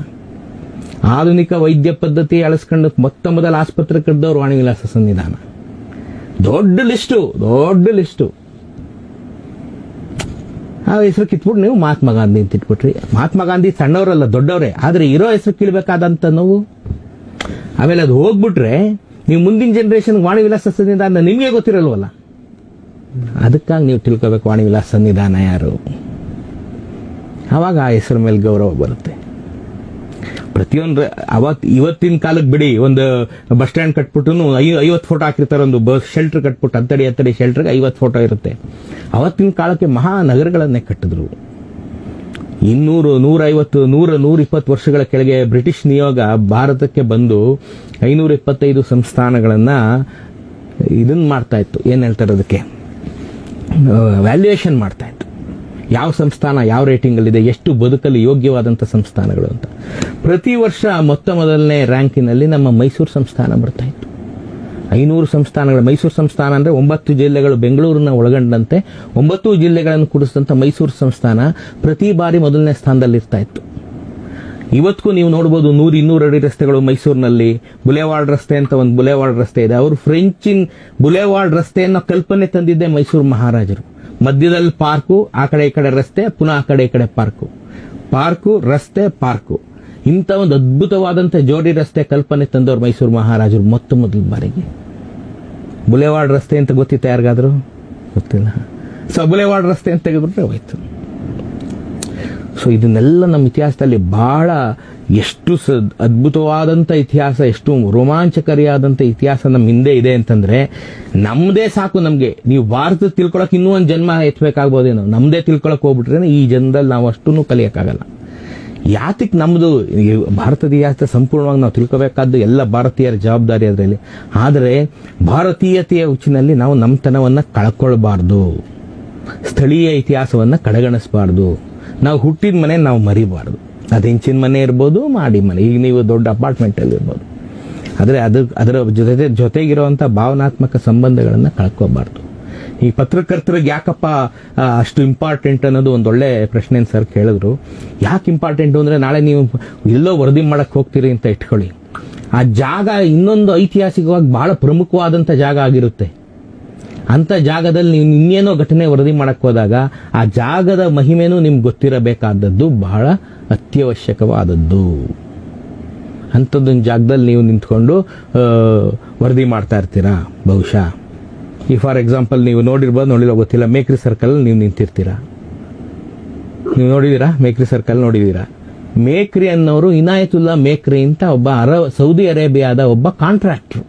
ಆಧುನಿಕ ವೈದ್ಯ ಪದ್ಧತಿ ಅಳಿಸ್ಕೊಂಡು ಮೊದಲ ಆಸ್ಪತ್ರೆ ಕಟ್ಟಿದವರು ವಾಣಿವಿಲಾಸ ಸನ್ನಿಧಾನ. ದೊಡ್ಡ ಲಿಸ್ಟು. ಆ ಹೆಸರು ಕಿತ್ಬಿಟ್ಟು ನೀವು ಮಹಾತ್ಮ ಗಾಂಧಿ ಅಂತ ಇಟ್ಬಿಟ್ರಿ. ಮಹಾತ್ಮ ಗಾಂಧಿ ಸಣ್ಣವರಲ್ಲ, ದೊಡ್ಡವರೇ. ಆದ್ರೆ ಇರೋ ಹೆಸರು ಕೀಳ್ಬೇಕಾದಂತ ನೋವು. ಆಮೇಲೆ ಅದು ಹೋಗ್ಬಿಟ್ರೆ ನೀವು ಮುಂದಿನ ಜನರೇಷನ್ ವಾಣಿವಿಲಾಸ ಸನ್ನಿಧಾನ ನಿಮಗೆ ಗೊತ್ತಿರಲ್ವಲ್ಲ. ಅದಕ್ಕಾಗಿ ನೀವು ತಿಳ್ಕೋಬೇಕು ವಾಣಿ ವಿಲಾಸ ಸನ್ನಿಧಾನ ಯಾರು, ಆವಾಗ ಆ ಹೆಸರು ಮೇಲೆ ಗೌರವ ಬರುತ್ತೆ. ಪ್ರತಿಯೊಂದು ಇವತ್ತಿನ ಕಾಲಕ್ಕೆ ಬಿಡಿ, ಒಂದು ಬಸ್ ಸ್ಟ್ಯಾಂಡ್ ಕಟ್ಬಿಟ್ಟು 50 ಫೋಟೋ ಹಾಕಿರ್ತಾರೆ, ಒಂದು ಬಸ್ ಶೆಲ್ಟರ್ ಕಟ್ಬಿಟ್ಟು ಹತ್ತಡಿ ಶೆಲ್ಟರ್ಗೆ 50 ಫೋಟೋ ಇರುತ್ತೆ. ಅವತ್ತಿನ ಕಾಲಕ್ಕೆ ಮಹಾನಗರಗಳನ್ನೇ ಕಟ್ಟಿದ್ರು. 200, 150, 120 ವರ್ಷಗಳ ಕೆಳಗೆ ಬ್ರಿಟಿಷ್ ನಿಯೋಗ ಭಾರತಕ್ಕೆ ಬಂದು 525 ಸಂಸ್ಥಾನಗಳನ್ನ ಇದನ್ನ ಮಾಡ್ತಾ ಇತ್ತು. ಏನ್ ಹೇಳ್ತಾರೆ ಅದಕ್ಕೆ, ವ್ಯಾಲ್ಯೂಯೇಷನ್ ಮಾಡ್ತಾ ಇತ್ತು. ಯಾವ ಸಂಸ್ಥಾನ ಯಾವ ರೇಟಿಂಗಲ್ಲಿದೆ, ಎಷ್ಟು ಬದುಕಲು ಯೋಗ್ಯವಾದಂಥ ಸಂಸ್ಥಾನಗಳು ಅಂತ. ಪ್ರತಿ ವರ್ಷ ಮೊದಲನೇ ರ್ಯಾಂಕಿನಲ್ಲಿ ನಮ್ಮ ಮೈಸೂರು ಸಂಸ್ಥಾನ ಬರ್ತಾ ಇತ್ತು. 500 ಸಂಸ್ಥಾನಗಳು. ಮೈಸೂರು ಸಂಸ್ಥಾನ ಅಂದರೆ 9 ಜಿಲ್ಲೆಗಳು ಬೆಂಗಳೂರನ್ನ ಒಳಗೊಂಡಂತೆ 9 ಜಿಲ್ಲೆಗಳನ್ನು ಕೂಡಿಸಿದಂಥ ಮೈಸೂರು ಸಂಸ್ಥಾನ ಪ್ರತಿ ಬಾರಿ ಮೊದಲನೇ ಸ್ಥಾನದಲ್ಲಿ ಇರ್ತಾ ಇತ್ತು. ಇವತ್ತಿಗೂ ನೀವು ನೋಡ್ಬೋದು 100-200 ಅಡಿ ರಸ್ತೆಗಳು ಮೈಸೂರಿನಲ್ಲಿ. ಬುಲೆವಾರ್ಡ್ ರಸ್ತೆ ಅಂತ ಒಂದು ಬುಲೆವಾರ್ಡ್ ರಸ್ತೆ ಇದೆ. ಅವರು ಫ್ರೆಂಚಿನ್ ಬುಲೆವಾರ್ಡ್ ರಸ್ತೆಯನ್ನು ಕಲ್ಪನೆ ತಂದಿದ್ದೆ ಮೈಸೂರು ಮಹಾರಾಜರು. ಮಧ್ಯದಲ್ಲಿ ಪಾರ್ಕು, ಆ ಕಡೆ ಈ ಕಡೆ ರಸ್ತೆ, ಪುನಃ ಆ ಕಡೆ ಈ ಕಡೆ ಪಾರ್ಕು ರಸ್ತೆ ಪಾರ್ಕು. ಇಂಥ ಒಂದು ಅದ್ಭುತವಾದಂಥ ಜೋಡಿ ರಸ್ತೆ ಕಲ್ಪನೆ ತಂದವರು ಮೈಸೂರು ಮಹಾರಾಜರು ಮೊದಲ ಬಾರಿಗೆ. ಬುಲೆವಾರ್ಡ್ ರಸ್ತೆ ಅಂತ ಗೊತ್ತಿತ್ತ ಯಾರಿಗಾದ್ರು? ಗೊತ್ತಿಲ್ಲ. ಸೊ ಬುಲೆವಾರ್ಡ್ ರಸ್ತೆ ಅಂತ ತೆಗೆದ್ಬಿಟ್ರೆ ಹೋಯ್ತು. ಸೊ ಇದನ್ನೆಲ್ಲ ನಮ್ಮ ಇತಿಹಾಸದಲ್ಲಿ ಬಹಳ ಎಷ್ಟು ಅದ್ಭುತವಾದಂಥ ಇತಿಹಾಸ, ಎಷ್ಟು ರೋಮಾಂಚಕಾರಿಯಾದಂಥ ಇತಿಹಾಸ ನಮ್ಮ ಹಿಂದೆ ಇದೆ ಅಂತಂದ್ರೆ ನಮ್ದೇ ಸಾಕು ನಮ್ಗೆ. ನೀವು ಭಾರತ ತಿಳ್ಕೊಳಕ್ ಇನ್ನೂ ಒಂದು ಜನ್ಮ ಎತ್ತಬೇಕಾಗ್ಬೋದೇನೋ, ನಮ್ದೇ ತಿಳ್ಕೊಳಕ್ ಹೋಗ್ಬಿಟ್ರೆ ಈ ಜನ್ಮದಲ್ಲಿ ನಾವು ಅಷ್ಟೂ ಕಲಿಯಕ್ಕಾಗಲ್ಲ. ಯಾತಕ್ಕೆ ನಮ್ದು ಭಾರತದ ಇತಿಹಾಸ ಸಂಪೂರ್ಣವಾಗಿ ನಾವು ತಿಳ್ಕೋಬೇಕಾದ್ದು ಎಲ್ಲ ಭಾರತೀಯರ ಜವಾಬ್ದಾರಿ ಅದರಲ್ಲಿ. ಆದರೆ ಭಾರತೀಯತೆಯ ಹುಚ್ಚಿನಲ್ಲಿ ನಾವು ನಮ್ಮತನವನ್ನ ಕಳ್ಕೊಳ್ಬಾರ್ದು, ಸ್ಥಳೀಯ ಇತಿಹಾಸವನ್ನ ಕಡೆಗಣಿಸಬಾರ್ದು. ನಾವು ಹುಟ್ಟಿದ ಮನೆ ನಾವು ಮರಿಬಾರ್ದು. ಅದು ಹೆಂಚಿನ ಮನೆ ಇರ್ಬೋದು, ಮಾಡಿ ಮನೆ, ಈಗ ನೀವು ದೊಡ್ಡ ಅಪಾರ್ಟ್ಮೆಂಟ್ ಅಲ್ಲಿ ಇರ್ಬೋದು. ಆದರೆ ಅದರ ಜೊತೆಗಿರುವಂಥ ಭಾವನಾತ್ಮಕ ಸಂಬಂಧಗಳನ್ನು ಕಳ್ಕೋಬಾರ್ದು. ಈ ಪತ್ರಕರ್ತರಿಗೆ ಯಾಕಪ್ಪ ಅಷ್ಟು ಇಂಪಾರ್ಟೆಂಟ್ ಅನ್ನೋದು ಒಂದೊಳ್ಳೆ ಪ್ರಶ್ನೆ ಸರ್ ಕೇಳಿದ್ರು. ಯಾಕೆ ಇಂಪಾರ್ಟೆಂಟ್ ಅಂದ್ರೆ ನಾಳೆ ನೀವು ಎಲ್ಲೋ ವರದಿ ಮಾಡಕ್ ಹೋಗ್ತೀರಿ ಅಂತ ಇಟ್ಕೊಳ್ಳಿ, ಆ ಜಾಗ ಇನ್ನೊಂದು ಐತಿಹಾಸಿಕವಾಗಿ ಬಹಳ ಪ್ರಮುಖವಾದಂಥ ಜಾಗ ಆಗಿರುತ್ತೆ. ಅಂತ ಜಾಗದಲ್ಲಿ ನೀವು ಇನ್ನೇನೋ ಘಟನೆ ವರದಿ ಮಾಡಕ್ ಹೋದಾಗ ಆ ಜಾಗದ ಮಹಿಮೆನೂ ನಿಮ್ಗೆ ಗೊತ್ತಿರಬೇಕಾದದ್ದು ಬಹಳ ಅತ್ಯವಶ್ಯಕವಾದದ್ದು. ಅಂಥದ್ದೊಂದು ಜಾಗದಲ್ಲಿ ನೀವು ನಿಂತ್ಕೊಂಡು ವರದಿ ಮಾಡ್ತಾ ಇರ್ತೀರಾ ಬಹುಶಃ. ಈ ಫಾರ್ ಎಕ್ಸಾಂಪಲ್ ನೀವು ನೋಡಿಲ್ಲ ಗೊತ್ತಿಲ್ಲ, ಮೇಕ್ರಿ ಸರ್ಕಲ್ ನೀವು ನಿಂತಿರ್ತೀರಾ. ನೀವು ನೋಡಿದೀರಾ ಮೇಕ್ರಿ ಸರ್ಕಲ್? ನೋಡಿದೀರಾ? ಮೇಕ್ರಿ ಅನ್ನೋರು ಇನಾಯತುಲ್ಲಾ ಮೇಕ್ರಿ ಅಂತ ಒಬ್ಬ ಸೌದಿ ಅರೇಬಿಯಾದ ಒಬ್ಬ ಕಾಂಟ್ರಾಕ್ಟರ್.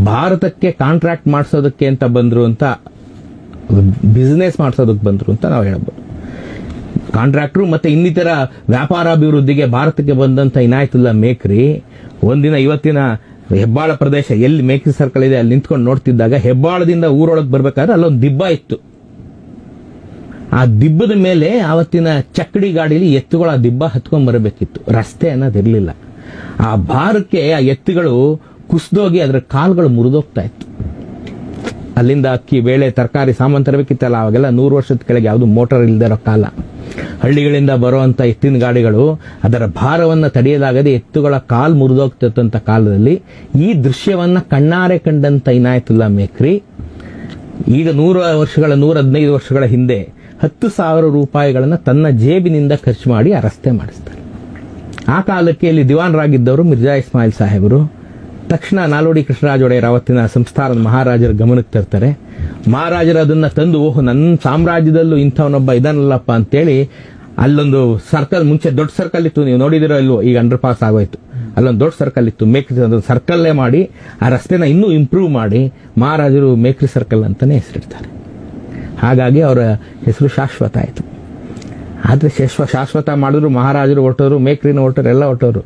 ಭಾರತಕ್ಕೆ ಕಾಂಟ್ರಾಕ್ಟ್ ಮಾಡಿಸೋದಕ್ಕೆ ಅಂತ ಬಂದ್ರು ಅಂತ, ಬಿಸ್ನೆಸ್ ಮಾಡಿಸೋದಕ್ಕೆ ಬಂದ್ರು ಅಂತ ನಾವು ಹೇಳ್ಬೋದು. ಕಾಂಟ್ರಾಕ್ಟರು ಮತ್ತೆ ಇನ್ನಿತರ ವ್ಯಾಪಾರಾಭಿವೃದ್ಧಿಗೆ ಭಾರತಕ್ಕೆ ಬಂದಂತ ಇನಾಯತುಲ್ಲಾ ಮೇಕ್ರಿ ಒಂದಿನ ಇವತ್ತಿನ ಹೆಬ್ಬಾಳ ಪ್ರದೇಶ ಎಲ್ಲಿ ಮೇಕ್ರಿ ಸರ್ಕಲ್ ಇದೆ ಅಲ್ಲಿ ನಿಂತ್ಕೊಂಡು ನೋಡ್ತಿದ್ದಾಗ ಹೆಬ್ಬಾಳದಿಂದ ಊರೊಳಗೆ ಬರ್ಬೇಕಾದ್ರೆ ಅಲ್ಲೊಂದು ದಿಬ್ಬ ಇತ್ತು. ಆ ದಿಬ್ಬದ ಮೇಲೆ ಆವತ್ತಿನ ಚಕ್ಕಡಿ ಗಾಡಿಲಿ ಎತ್ತುಗಳು ಆ ದಿಬ್ಬ ಹತ್ಕೊಂಡ್ ಬರಬೇಕಿತ್ತು, ರಸ್ತೆ ಅನ್ನೋದಿರ್ಲಿಲ್ಲ. ಆ ಭಾರಕ್ಕೆ ಆ ಎತ್ತುಗಳು ಕುಸಿದೋಗಿ ಅದರ ಕಾಲುಗಳು ಮುರಿದೋಗ್ತಾ ಇತ್ತು. ಅಲ್ಲಿಂದ ಅಕ್ಕಿ ಬೇಳೆ ತರಕಾರಿ ಸಾಮಾನು ತರಬೇಕಿತ್ತಲ್ಲ, ಅವಾಗೆಲ್ಲ 100 ವರ್ಷದ ಕೆಳಗೆ ಯಾವುದು ಮೋಟಾರ್ ಇಲ್ಲದೆ ಇರೋ ಕಾಲ. ಹಳ್ಳಿಗಳಿಂದ ಬರುವಂತ ಎತ್ತಿನ ಗಾಡಿಗಳು ಅದರ ಭಾರವನ್ನು ತಡೆಯಲಾಗದೆ ಎತ್ತುಗಳ ಕಾಲು ಮುರಿದೋಗ್ತಕ್ಕಂಥ ಕಾಲದಲ್ಲಿ ಈ ದೃಶ್ಯವನ್ನ ಕಣ್ಣಾರೆ ಕಂಡಂತ ಇನಾಯತುಲ್ಲಾ ಮೇಕ್ರಿ ಈಗ 115 ವರ್ಷಗಳ ಹಿಂದೆ 10,000 ರೂಪಾಯಿಗಳನ್ನ ತನ್ನ ಜೇಬಿನಿಂದ ಖರ್ಚು ಮಾಡಿ ಆ ರಸ್ತೆ ಮಾಡಿಸ್ತಾರೆ. ಆ ಕಾಲಕ್ಕೆ ಇಲ್ಲಿ ದಿವಾನರಾಗಿದ್ದವರು ಮಿರ್ಜಾ ಇಸ್ಮಾಯಿಲ್ ಸಾಹೇಬರು. ತಕ್ಷಣ ನಾಲ್ವಡಿ ಕೃಷ್ಣರಾಜ ಒಡೆಯರ್ ಅವತ್ತಿನ ಸಂಸ್ಥಾನದ ಮಹಾರಾಜರ ಗಮನಕ್ಕೆ ತರ್ತಾರೆ. ಮಹಾರಾಜರು ಅದನ್ನ ತಂದು, ಓಹ್ ನನ್ನ ಸಾಮ್ರಾಜ್ಯದಲ್ಲೂ ಇಂಥವನೊಬ್ಬ ಇದಾನಲ್ಲಪ್ಪ ಅಂತೇಳಿ ಅಲ್ಲೊಂದು ಸರ್ಕಲ್, ಮುಂಚೆ ದೊಡ್ಡ ಸರ್ಕಲ್ ಇತ್ತು, ನೀವು ನೋಡಿದಿರೋ ಇಲ್ವೋ, ಈಗ ಅಂಡರ್ ಪಾಸ್ ಆಗೋಯ್ತು. ಅಲ್ಲೊಂದು ದೊಡ್ಡ ಸರ್ಕಲ್ ಇತ್ತು, ಮೇಕ್ರಿ ಸರ್ಕಲ್ಲೇ ಮಾಡಿ ಆ ರಸ್ತೆನ ಇನ್ನೂ ಇಂಪ್ರೂವ್ ಮಾಡಿ ಮಹಾರಾಜರು ಮೇಕ್ರಿ ಸರ್ಕಲ್ ಅಂತಾನೆ ಹೆಸರಿಡ್ತಾರೆ. ಹಾಗಾಗಿ ಅವರ ಹೆಸರು ಶಾಶ್ವತ ಆಯಿತು. ಆದ್ರೆ ಶಾಶ್ವತ ಮಾಡಿದ್ರು ಮಹಾರಾಜರು ಹೊರಟೋರು, ಮೇಕ್ರಿನ ಹೊರಟೋರು, ಎಲ್ಲ ಹೊರಟೋರು.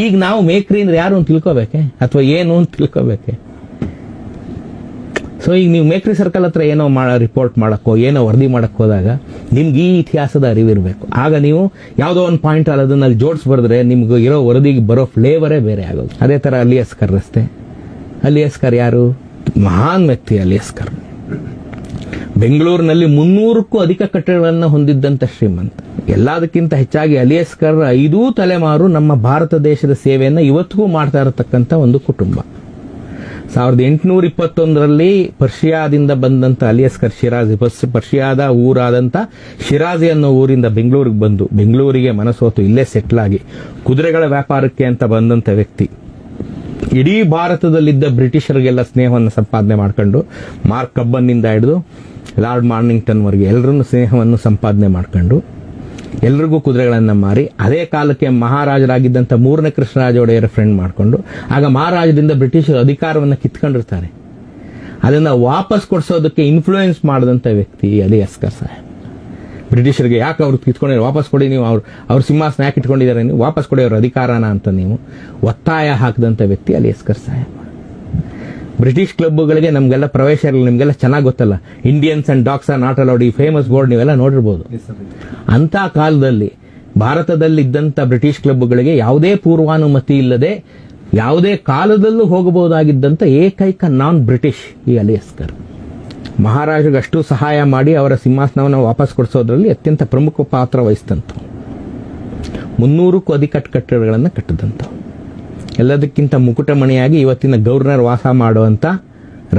ಈಗ ನಾವು ಮೇಕ್ರಿ ಅಂದ್ರೆ ಯಾರು ಅಂತ ತಿಳ್ಕೋಬೇಕೆ ಅಥವಾ ಏನು ಅಂತ ತಿಳ್ಕೋಬೇಕೆ? ಸೊ ಈಗ ನೀವು ಮೇಕ್ರಿ ಸರ್ಕಲ್ ಹತ್ರ ಏನೋ ರಿಪೋರ್ಟ್ ಮಾಡಕ್ಕೋ ಏನೋ ವರದಿ ಮಾಡಕ್ ಹೋದಾಗ ನಿಮ್ಗೆ ಈ ಇತಿಹಾಸದ ಅರಿವಿರಬೇಕು. ಆಗ ನೀವು ಯಾವುದೋ ಒಂದು ಪಾಯಿಂಟ್ ಅದನ್ನ ಅಲ್ಲಿ ಜೋಡಿಸಿ ಬರೆದ್ರೆ ನಿಮ್ಗೆ ಇರೋ ವರದಿಗೆ ಬರೋ ಫ್ಲೇವರೇ ಬೇರೆ ಆಗೋದು. ಅದೇ ತರ ಅಲಿಯಸ್ಕರ್ ರಸ್ತೆ. ಅಲಿಯಸ್ಕರ್ ಯಾರು? ಮಹಾನ್ ವ್ಯಕ್ತಿ ಅಲಿಯಸ್ಕರ್. ಬೆಂಗಳೂರಿನಲ್ಲಿ 300ಕ್ಕೂ ಅಧಿಕ ಕಟ್ಟಡಗಳನ್ನು ಹೊಂದಿದ್ದಂತ ಶ್ರೀಮಂತ. ಎಲ್ಲದಕ್ಕಿಂತ ಹೆಚ್ಚಾಗಿ ಅಲಿಯಸ್ಕರ್ 5 ತಲೆಮಾರು ನಮ್ಮ ಭಾರತ ದೇಶದ ಸೇವೆಯನ್ನ ಇವತ್ತಿಗೂ ಮಾಡ್ತಾ ಇರತಕ್ಕಂತ ಒಂದು ಕುಟುಂಬ. 1821ರಲ್ಲಿ ಪರ್ಷಿಯಾದಿಂದ ಬಂದಂತ ಅಲಿಯಸ್ಕರ್ ಶಿರಾಜಿ, ಪರ್ಷಿಯಾದ ಊರಾದಂತ ಶಿರಾಜಿ ಅನ್ನೋ ಊರಿಂದ ಬೆಂಗಳೂರಿಗೆ ಬಂದು ಬೆಂಗಳೂರಿಗೆ ಮನಸೋತು ಇಲ್ಲೇ ಸೆಟ್ಲ್ ಆಗಿ ಕುದುರೆಗಳ ವ್ಯಾಪಾರಕ್ಕೆ ಅಂತ ಬಂದಂತ ವ್ಯಕ್ತಿ. ಇಡೀ ಭಾರತದಲ್ಲಿದ್ದ ಬ್ರಿಟಿಷರಿಗೆಲ್ಲ ಸ್ನೇಹವನ್ನು ಸಂಪಾದನೆ ಮಾಡ್ಕೊಂಡು ಮಾರ್ಕ್ ಕಬ್ಬನ್ನಿಂದ ಹಿಡಿದು ಲಾರ್ಡ್ ಮಾರ್ನಿಂಗ್ಟನ್ವರೆಗೆ ಎಲ್ಲರನ್ನು ಸ್ನೇಹವನ್ನು ಸಂಪಾದನೆ ಮಾಡ್ಕೊಂಡು ಎಲ್ರಿಗೂ ಕುದುರೆಗಳನ್ನು ಮಾರಿ ಅದೇ ಕಾಲಕ್ಕೆ ಮಹಾರಾಜರಾಗಿದ್ದಂಥ 3ನೇ ಕೃಷ್ಣರಾಜ ಒಡೆಯರ ಫ್ರೆಂಡ್ ಮಾಡಿಕೊಂಡು ಆಗ ಮಹಾರಾಜರಿಂದ ಬ್ರಿಟಿಷರು ಅಧಿಕಾರವನ್ನು ಕಿತ್ಕೊಂಡಿರ್ತಾರೆ. ಅದನ್ನು ವಾಪಸ್ ಕೊಡಿಸೋದಕ್ಕೆ ಇನ್ಫ್ಲೂಯೆನ್ಸ್ ಮಾಡಿದಂಥ ವ್ಯಕ್ತಿ ಅಲಿ ಅಸ್ಗರ್ ಸಾಹೇಬ್. ಬ್ರಿಟಿಷರಿಗೆ ಯಾಕೆ ಅವ್ರು ಕಿತ್ಕೊಂಡಿರೋ ವಾಪಸ್ ಕೊಡಿ, ನೀವು ಅವ್ರ ಸಿಂಹಾಸನ ಯಾಕೆ ಇಟ್ಕೊಂಡಿದ್ದಾರೆ, ನೀವು ವಾಪಸ್ ಕೊಡಿ ಅವ್ರ ಅಧಿಕಾರನ ಅಂತ ನೀವು ಒತ್ತಾಯ ಹಾಕಿದಂಥ ವ್ಯಕ್ತಿ ಅಲಿ ಅಸ್ಗರ್ ಸಾಹೇಬ್. ಬ್ರಿಟಿಷ್ ಕ್ಲಬ್ಗಳಿಗೆ ನಮಗೆಲ್ಲ ಪ್ರವೇಶ ಇರಲಿಲ್ಲ, ನಿಮಗೆಲ್ಲ ಚೆನ್ನಾಗಿ ಗೊತ್ತಲ್ಲ. Indians and dogs are not allowed, ಈ ಫೇಮಸ್ ಬೋರ್ಡ್ ನೀವೆಲ್ಲ ನೋಡಿರ್ಬೋದು. ಅಂತ ಕಾಲದಲ್ಲಿ ಭಾರತದಲ್ಲಿ ಇದ್ದಂಥ ಬ್ರಿಟಿಷ್ ಕ್ಲಬ್ಗಳಿಗೆ ಯಾವುದೇ ಪೂರ್ವಾನುಮತಿ ಇಲ್ಲದೆ ಯಾವುದೇ ಕಾಲದಲ್ಲೂ ಹೋಗಬಹುದಾಗಿದ್ದಂಥ ಏಕೈಕ ನಾನ್ ಬ್ರಿಟಿಷ್ ಈ ಅಲಿ ಅಸ್ಗರ್. ಮಹಾರಾಜರಿಗೆ ಅಷ್ಟು ಸಹಾಯ ಮಾಡಿ ಅವರ ಸಿಂಹಾಸನವನ್ನು ವಾಪಸ್ ಕೊಡಿಸೋದ್ರಲ್ಲಿ ಅತ್ಯಂತ ಪ್ರಮುಖ ಪಾತ್ರ ವಹಿಸಿದಂಥ 300ಕ್ಕೂ ಅಧಿಕ ಕಟ್ಟಡಗಳನ್ನು ಕಟ್ಟಿದಂಥ, ಎಲ್ಲದಕ್ಕಿಂತ ಮುಕುಟಮಣಿಯಾಗಿ ಇವತ್ತಿನ ಗವರ್ನರ್ ವಾಸ ಮಾಡುವಂಥ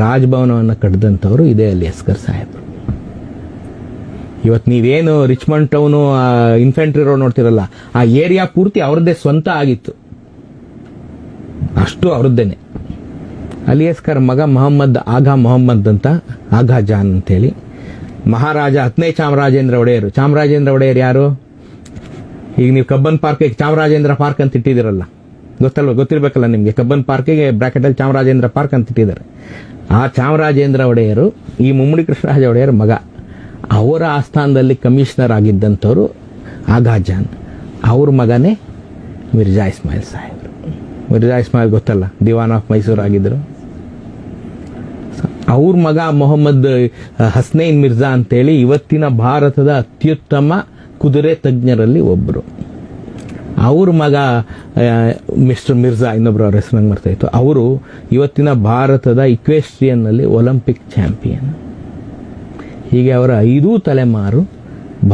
ರಾಜಭವನವನ್ನು ಕಟ್ಟಿದಂಥವ್ರು ಇದೇ ಅಲಿ ಅಸ್ಗರ್ ಸಾಹೇಬರು. ಇವತ್ತು ನೀವೇನು ರಿಚ್ಮಂಡ್ ಟೌನು ಇನ್ಫೆಂಟ್ರಿ ರೋಡ್ ನೋಡ್ತಿರಲ್ಲ, ಆ ಏರಿಯಾ ಪೂರ್ತಿ ಅವ್ರದ್ದೇ ಸ್ವಂತ ಆಗಿತ್ತು, ಅಷ್ಟು ಅವ್ರದ್ದೇನೆ. ಅಲಿ ಅಸ್ಗರ್ ಮಗ ಮೊಹಮ್ಮದ್ ಆಗಾ ಮೊಹಮ್ಮದ್ ಅಂತ, ಆಗಾ ಜಾನ್ ಅಂತೇಳಿ ಮಹಾರಾಜ 10ನೇ ಚಾಮರಾಜೇಂದ್ರ ಒಡೆಯರು. ಚಾಮರಾಜೇಂದ್ರ ಒಡೆಯರ್ ಯಾರು? ಈಗ ನೀವು ಕಬ್ಬನ್ ಪಾರ್ಕ್ ಚಾಮರಾಜೇಂದ್ರ ಪಾರ್ಕ್ ಅಂತ ಇಟ್ಟಿದ್ದೀರಲ್ಲ, ಗೊತ್ತಿರ್ಬೇಕಲ್ಲ ನಿಮಗೆ. ಕಬ್ಬನ್ ಪಾರ್ಕಿಗೆ ಬ್ರಾಕೆಟಲ್ಲಿ ಚಾಮರಾಜೇಂದ್ರ ಪಾರ್ಕ್ ಅಂತ ಇಟ್ಟಿದ್ದಾರೆ. ಆ ಚಾಮರಾಜೇಂದ್ರ ಒಡೆಯರು ಈ ಮುಮ್ಮಡಿ ಕೃಷ್ಣರಾಜ ಒಡೆಯರ್ ಮಗ. ಅವರ ಆಸ್ಥಾನದಲ್ಲಿ ಕಮಿಷನರ್ ಆಗಿದ್ದಂಥವ್ರು ಆಗಾ ಜಾನ್. ಅವ್ರ ಮಗನೇ ಮಿರ್ಜಾ ಇಸ್ಮಾಯಿಲ್ ಸಾಹೇಬರು. ಮಿರ್ಜಾ ಇಸ್ಮಾಯಿಲ್ ಗೊತ್ತಲ್ಲ, ದಿವಾನ್ ಆಫ್ ಮೈಸೂರು ಆಗಿದ್ದರು. ಅವ್ರ ಮಗ ಮೊಹಮ್ಮದ್ ಹಸ್ನೈನ್ ಮಿರ್ಜಾ ಅಂತೇಳಿ ಇವತ್ತಿನ ಭಾರತದ ಅತ್ಯುತ್ತಮ ಕುದುರೆ ತಜ್ಞರಲ್ಲಿ ಒಬ್ಬರು. ಅವ್ರ ಮಗ ಮಿಸ್ಟರ್ ಮಿರ್ಜಾ, ಇನ್ನೊಬ್ರು ಅವ್ರ ಹೆಸರು ನಂಗೆ ಬರ್ತಾಯಿತ್ತು, ಅವರು ಇವತ್ತಿನ ಭಾರತದ ಇಕ್ವೆಸ್ಟ್ರಿಯನ್ನಲ್ಲಿ ಒಲಿಂಪಿಕ್ ಚಾಂಪಿಯನ್. ಹೀಗೆ ಅವರ 5 ತಲೆಮಾರು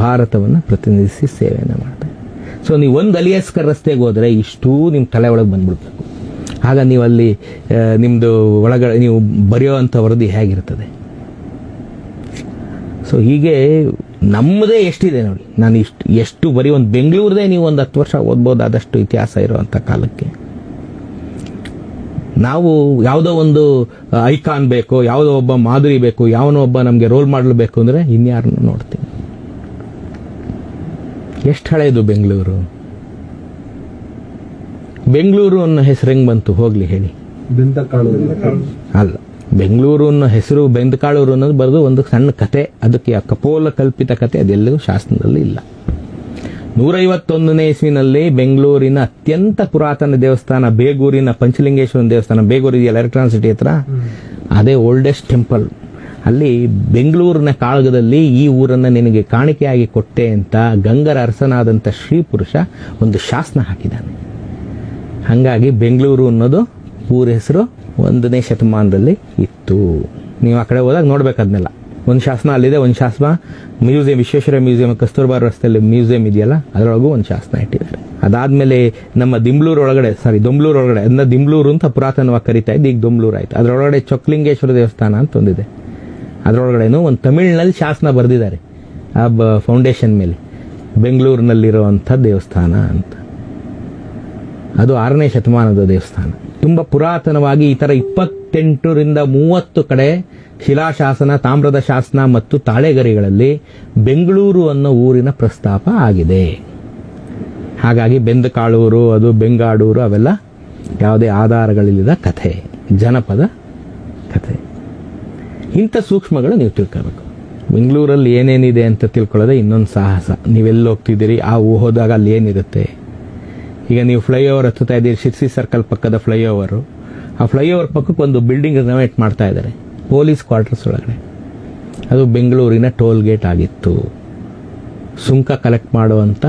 ಭಾರತವನ್ನು ಪ್ರತಿನಿಧಿಸಿ ಸೇವೆಯನ್ನು ಮಾಡ್ತಾರೆ. ಸೊ ನೀವು ಒಂದು ಅಲಿ ಅಸ್ಗರ್ ರಸ್ತೆಗೆ ಹೋದರೆ ಇಷ್ಟೂ ನಿಮ್ಮ ತಲೆ ಒಳಗೆ ಬಂದ್ಬಿಡ್ಬೇಕು. ಆಗ ನೀವು ಅಲ್ಲಿ ನಿಮ್ಮದು ಒಳಗಡೆ ನೀವು ಬರೆಯೋವಂಥ ವರದಿ ಹೇಗಿರ್ತದೆ. ಸೊ ಹೀಗೆ ನಮ್ಮದೇ ಎಷ್ಟಿದೆ ನೋಡಿ. ನಾನು ಎಷ್ಟು ಬರೀ ಒಂದು ಬೆಂಗಳೂರದೇ ನೀವು ಒಂದು 10 ವರ್ಷ ಓದ್ಬೋದಾದಷ್ಟು ಇತಿಹಾಸ ಇರುವಂಥ ಕಾಲಕ್ಕೆ ನಾವು ಯಾವುದೋ ಒಂದು ಐಕಾನ್ ಬೇಕು, ಯಾವುದೋ ಒಬ್ಬ ಮಾದರಿ ಬೇಕು, ಯಾವನೋ ಒಬ್ಬ ನಮಗೆ ರೋಲ್ ಮಾಡಲ್ ಬೇಕು ಅಂದರೆ ಇನ್ಯಾರನ್ನು ನೋಡ್ತೀವಿ. ಎಷ್ಟು ಹಳೆಯದು ಬೆಂಗಳೂರು? ಬೆಂಗಳೂರು ಅನ್ನೋ ಹೆಸರು ಹೆಂಗೆ ಬಂತು ಹೋಗ್ಲಿ ಹೇಳಿ? ಅಲ್ಲ, ಬೆಂಗಳೂರು ಅನ್ನೋ ಹೆಸರು ಬೆಂದಕಾಳೂರು ಅನ್ನೋದು ಬರೆದು ಒಂದು ಸಣ್ಣ ಕತೆ, ಅದಕ್ಕೆ ಕಪೋಲ ಕಲ್ಪಿತ ಕತೆ, ಅದೆಲ್ಲವೂ ಶಾಸನದಲ್ಲಿ ಇಲ್ಲ. 151ನೇ ಇಸ್ವಿನಲ್ಲಿ ಬೆಂಗಳೂರಿನ ಅತ್ಯಂತ ಪುರಾತನ ದೇವಸ್ಥಾನ ಬೇಗೂರಿನ ಪಂಚಲಿಂಗೇಶ್ವರನ ದೇವಸ್ಥಾನ, ಬೇಗೂರು ಇದೆಯಲ್ಲ ಎಲೆಕ್ಟ್ರಾನ್ ಸಿಟಿ ಹತ್ರ, ಅದೇ ಓಲ್ಡೆಸ್ಟ್ ಟೆಂಪಲ್. ಅಲ್ಲಿ ಬೆಂಗಳೂರಿನ ಕಾಳಗದಲ್ಲಿ ಈ ಊರನ್ನು ನಿನಗೆ ಕಾಣಿಕೆಯಾಗಿ ಕೊಟ್ಟೆ ಅಂತ ಗಂಗರ ಅರಸನಾದಂಥ ಶ್ರೀ ಪುರುಷ ಒಂದು ಶಾಸನ ಹಾಕಿದ್ದಾನೆ. ಹಾಗಾಗಿ ಬೆಂಗಳೂರು ಅನ್ನೋದು ಊರ ಹೆಸರು 1ನೇ ಶತಮಾನದಲ್ಲಿ ಇತ್ತು. ನೀವು ಆ ಕಡೆ ಹೋದಾಗ ನೋಡ್ಬೇಕದ್ನೆಲ್ಲ. ಒಂದು ಶಾಸನ ಅಲ್ಲಿದೆ, ಒಂದು ಶಾಸನ ಮ್ಯೂಸಿಯಂ, ವಿಶ್ವೇಶ್ವರ ಮ್ಯೂಸಿಯಂ, ಕಸ್ತೂರ್ಬಾ ರಸ್ತೆಯಲ್ಲಿ ಮ್ಯೂಸಿಯಂ ಇದೆಯಲ್ಲ, ಅದರೊಳಗೂ ಒಂದು ಶಾಸನ ಇಟ್ಟಿದ್ದಾರೆ. ಅದಾದ್ಮೇಲೆ ನಮ್ಮ ದೊಂಬ್ಳೂರು ಒಳಗಡೆ ಅದನ್ನ ದಿಂಬ್ಳೂರು ಅಂತ ಪುರಾತನವಾಗಿ ಕರಿತಾ ಇದ್ದು, ಈಗ ದೊಂಬ್ಳೂರು ಆಯ್ತು. ಅದರೊಳಗಡೆ ಚೊಕ್ಲಿಂಗೇಶ್ವರ ದೇವಸ್ಥಾನ ಅಂತ ಒಂದಿದೆ. ಅದರೊಳಗಡೆನೂ ಒಂದು ತಮಿಳಿನಲ್ಲಿ ಶಾಸನ ಬರೆದಿದ್ದಾರೆ ಆ ಫೌಂಡೇಶನ್ ಮೇಲೆ, ಬೆಂಗಳೂರಿನಲ್ಲಿರುವಂಥ ದೇವಸ್ಥಾನ ಅಂತ. ಅದು 6ನೇ ಶತಮಾನದ ದೇವಸ್ಥಾನ. ತುಂಬ ಪುರಾತನವಾಗಿ ಈ ಥರ 28ರಿಂದ 30 ಕಡೆ ಶಿಲಾಶಾಸನ, ತಾಮ್ರದ ಶಾಸನ ಮತ್ತು ತಾಳೆಗರಿಗಳಲ್ಲಿ ಬೆಂಗಳೂರು ಅನ್ನೋ ಊರಿನ ಪ್ರಸ್ತಾಪ ಆಗಿದೆ. ಹಾಗಾಗಿ ಬೆಂದಕಾಳೂರು, ಅದು ಬೆಂಗಾಡೂರು, ಅವೆಲ್ಲ ಯಾವುದೇ ಆಧಾರಗಳಿಲ್ಲದ ಕಥೆ, ಜನಪದ ಕಥೆ. ಇಂಥ ಸೂಕ್ಷ್ಮಗಳು ನೀವು ತಿಳ್ಕೋಬೇಕು. ಬೆಂಗಳೂರಲ್ಲಿ ಏನೇನಿದೆ ಅಂತ ತಿಳ್ಕೊಳ್ಳೋದೇ ಇನ್ನೊಂದು ಸಾಹಸ. ನೀವೆಲ್ಲಿ ಹೋಗ್ತಿದ್ದೀರಿ, ಆ ಹೋದಾಗ ಅಲ್ಲಿ ಏನಿರುತ್ತೆ. ಈಗ ನೀವು ಫ್ಲೈಓವರ್ ಹತ್ತುತ್ತಾ ಇದ್ದೀರಿ, ಶಿರ್ಸಿ ಸರ್ಕಲ್ ಪಕ್ಕದ ಫ್ಲೈಓವರು. ಆ ಫ್ಲೈಓವರ್ ಪಕ್ಕಕ್ಕೆ ಒಂದು ಬಿಲ್ಡಿಂಗ್ ರಿನೋವೇಟ್ ಮಾಡ್ತಾ ಇದ್ದಾರೆ, ಪೊಲೀಸ್ ಕ್ವಾರ್ಟರ್ಸ್ ಒಳಗಡೆ. ಅದು ಬೆಂಗಳೂರಿನ ಟೋಲ್ ಗೇಟ್ ಆಗಿತ್ತು, ಸುಂಕ ಕಲೆಕ್ಟ್ ಮಾಡುವಂಥ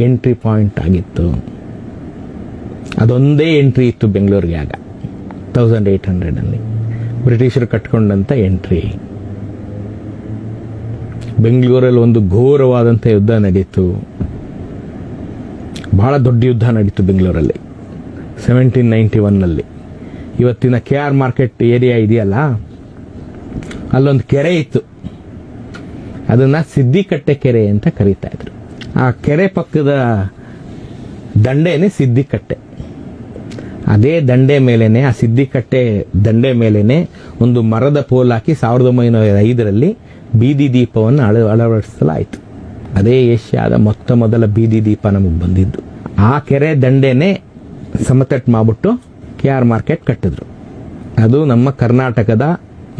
ಎಂಟ್ರಿ ಪಾಯಿಂಟ್ ಆಗಿತ್ತು. ಅದೊಂದೇ ಎಂಟ್ರಿ ಇತ್ತು ಬೆಂಗಳೂರಿಗೆ ಆಗ 1800 ಬ್ರಿಟಿಷರು ಕಟ್ಕೊಂಡಂಥ ಎಂಟ್ರಿ. ಬೆಂಗಳೂರಲ್ಲಿ ಒಂದು ಘೋರವಾದಂಥ ಯುದ್ಧ ನಡೀತು, ಬಹಳ ದೊಡ್ಡ ಯುದ್ಧ ನಡೀತು ಬೆಂಗಳೂರಲ್ಲಿ 1791ನಲ್ಲಿ. ಇವತ್ತಿನ KR ಮಾರ್ಕೆಟ್ ಏರಿಯಾ ಇದೆಯಲ್ಲ, ಅಲ್ಲೊಂದು ಕೆರೆ ಇತ್ತು, ಅದನ್ನ ಸಿದ್ದಿಕಟ್ಟೆ ಕೆರೆ ಅಂತ ಕರೀತಾ ಇದ್ರು. ಆ ಕೆರೆ ಪಕ್ಕದ ದಂಡೆನೇ ಸಿದ್ದಿಕಟ್ಟೆ. ಅದೇ ದಂಡೆ ಮೇಲೇನೆ, ಆ ಸಿದ್ದಿಕಟ್ಟೆ ದಂಡೆ ಮೇಲೇನೆ ಒಂದು ಮರದ ಪೋಲ್ ಹಾಕಿ 1905ರಲ್ಲಿ ಬೀದಿ ದೀಪವನ್ನು ಅಳವಡಿಸಲಾಯಿತು. ಅದೇ ಏಷ್ಯಾದ ಮೊತ್ತ ಮೊದಲ ಬೀದಿ ದೀಪ ನಮಗೆ ಬಂದಿದ್ದು. ಆ ಕೆರೆ ದಂಡೆನೆ ಸಮತಟ್ಟು ಮಾಡ್ಬಿಟ್ಟು KR ಮಾರ್ಕೆಟ್ ಕಟ್ಟಿದ್ರು. ಅದು ನಮ್ಮ ಕರ್ನಾಟಕದ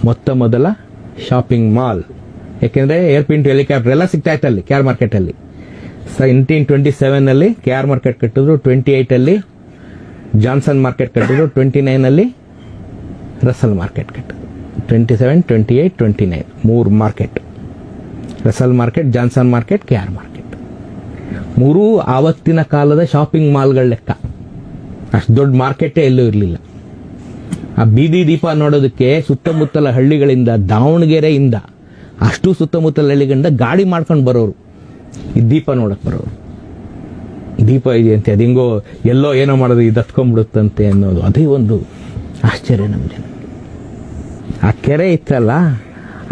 ಮೊತ್ತ ಮೊದಲ ಶಾಪಿಂಗ್ ಮಾಲ್. ಯಾಕೆಂದ್ರೆ ಏರ್ಪಿನ್ ಹೆಲಿಕಾಪ್ಟರ್ ಎಲ್ಲ ಸಿಗ್ತಾ ಇತ್ತು ಅಲ್ಲಿ KR ಮಾರ್ಕೆಟಲ್ಲಿ. 1927ನಲ್ಲಿ KR ಮಾರ್ಕೆಟ್ ಕಟ್ಟಿದ್ರು, 28ಅಲ್ಲಿ ಜಾನ್ಸನ್ ಮಾರ್ಕೆಟ್ ಕಟ್ಟಿದ್ರು, 29ನಲ್ಲಿ ರಸಲ್ ಮಾರ್ಕೆಟ್ ಕಟ್ಟಿದ್ರು. 27, 28, 29 ಮೂರು market, Russell market, Johnson market, KR market. ಮೂರೂ ಆವತ್ತಿನ ಕಾಲದ ಶಾಪಿಂಗ್ ಮಾಲ್ಗಳ ಲೆಕ್ಕ. ಅಷ್ಟು ದೊಡ್ಡ ಮಾರ್ಕೆಟೇ ಎಲ್ಲೂ ಇರಲಿಲ್ಲ. ಆ ಬೀದಿ ದೀಪ ನೋಡೋದಕ್ಕೆ ಸುತ್ತಮುತ್ತಲ ಹಳ್ಳಿಗಳಿಂದ, ದಾವಣಗೆರೆಯಿಂದ ಅಷ್ಟು ಸುತ್ತಮುತ್ತಲ ಹಳ್ಳಿಗಳಿಂದ ಗಾಡಿ ಮಾಡ್ಕೊಂಡು ಬರೋರು ಈ ದೀಪ ನೋಡಕ್ ಬರೋರು. ದೀಪ ಇದೆಯಂತೆ, ಅದು ಹಿಂಗೋ ಎಲ್ಲೋ ಏನೋ ಮಾಡೋದು ಇದು ಹತ್ಕೊಂಡ್ಬಿಡುತ್ತಂತೆ ಅನ್ನೋದು, ಅದೇ ಒಂದು ಆಶ್ಚರ್ಯ ನಮ್ಮ ಜನ. ಆ ಕೆರೆ ಇತ್ತಲ್ಲ,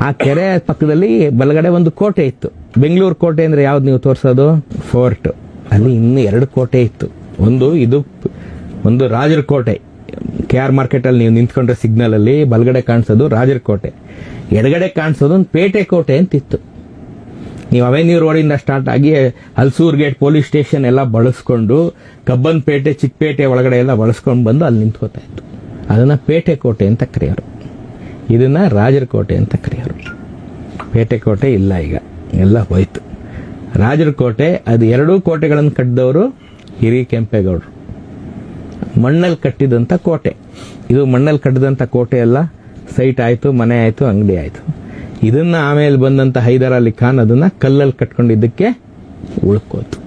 ಆ ಕೆರೆ ಪಕ್ಕದಲ್ಲಿ ಬಲಗಡೆ ಒಂದು ಕೋಟೆ ಇತ್ತು. ಬೆಂಗಳೂರು ಕೋಟೆ ಅಂದ್ರೆ ಯಾವ್ದು ನೀವು ತೋರಿಸೋದು? ಫೋರ್ಟ್. ಅಲ್ಲಿ ಇನ್ನೂ 2 ಕೋಟೆ ಇತ್ತು. ಒಂದು ರಾಜರ ಕೋಟೆ, KR ಮಾರ್ಕೆಟಲ್ಲಿ ನೀವು ನಿಂತ್ಕೊಂಡ್ರೆ ಸಿಗ್ನಲ್ ಅಲ್ಲಿ ಬಲಗಡೆ ಕಾಣಿಸೋದು ರಾಜರ ಕೋಟೆ, ಎಡಗಡೆ ಕಾಣಿಸೋದು ಒಂದು ಪೇಟೆ ಕೋಟೆ ಅಂತಿತ್ತು. ನೀವು ಅವೆನ್ಯೂ ರೋಡಿಂದ ಸ್ಟಾರ್ಟ್ ಆಗಿ ಹಲ್ಸೂರ್ ಗೇಟ್ ಪೊಲೀಸ್ ಸ್ಟೇಷನ್ ಎಲ್ಲ ಬಳಸ್ಕೊಂಡು ಕಬ್ಬನ್ ಪೇಟೆ, ಚಿಕ್ಕಪೇಟೆ ಒಳಗಡೆ ಎಲ್ಲ ಬಳಸ್ಕೊಂಡು ಬಂದು ಅಲ್ಲಿ ನಿಂತ್ಕೋತಾ ಇತ್ತು. ಅದನ್ನ ಪೇಟೆ ಕೋಟೆ ಅಂತ ಕರೆಯೋರು, ಇದನ್ನ ರಾಜರ ಕೋಟೆ ಅಂತ ಕರೆಯೋರು. ಪೇಟೆ ಕೋಟೆ ಇಲ್ಲ, ಈಗ ಎಲ್ಲ ಹೋಯ್ತು. ರಾಜರ ಕೋಟೆ, ಅದು 2 ಕೋಟೆಗಳನ್ನು ಕಟ್ಟಿದವರು ಹಿರಿಕೆಂಪೇಗೌಡರು. ಮಣ್ಣಲ್ಲಿ ಕಟ್ಟಿದಂಥ ಕೋಟೆ ಇದು. ಮಣ್ಣಲ್ಲಿ ಕಟ್ಟಿದಂಥ ಕೋಟೆ ಎಲ್ಲ ಸೈಟ್ ಆಯಿತು, ಮನೆ ಆಯಿತು, ಅಂಗಡಿ ಆಯಿತು. ಇದನ್ನ ಆಮೇಲೆ ಬಂದಂಥ ಹೈದರ್ ಅಲಿ ಖಾನ್ ಅದನ್ನ ಕಲ್ಲಲ್ಲಿ ಕಟ್ಕೊಂಡಿದ್ದಕ್ಕೆ ಉಳ್ಕೋತು.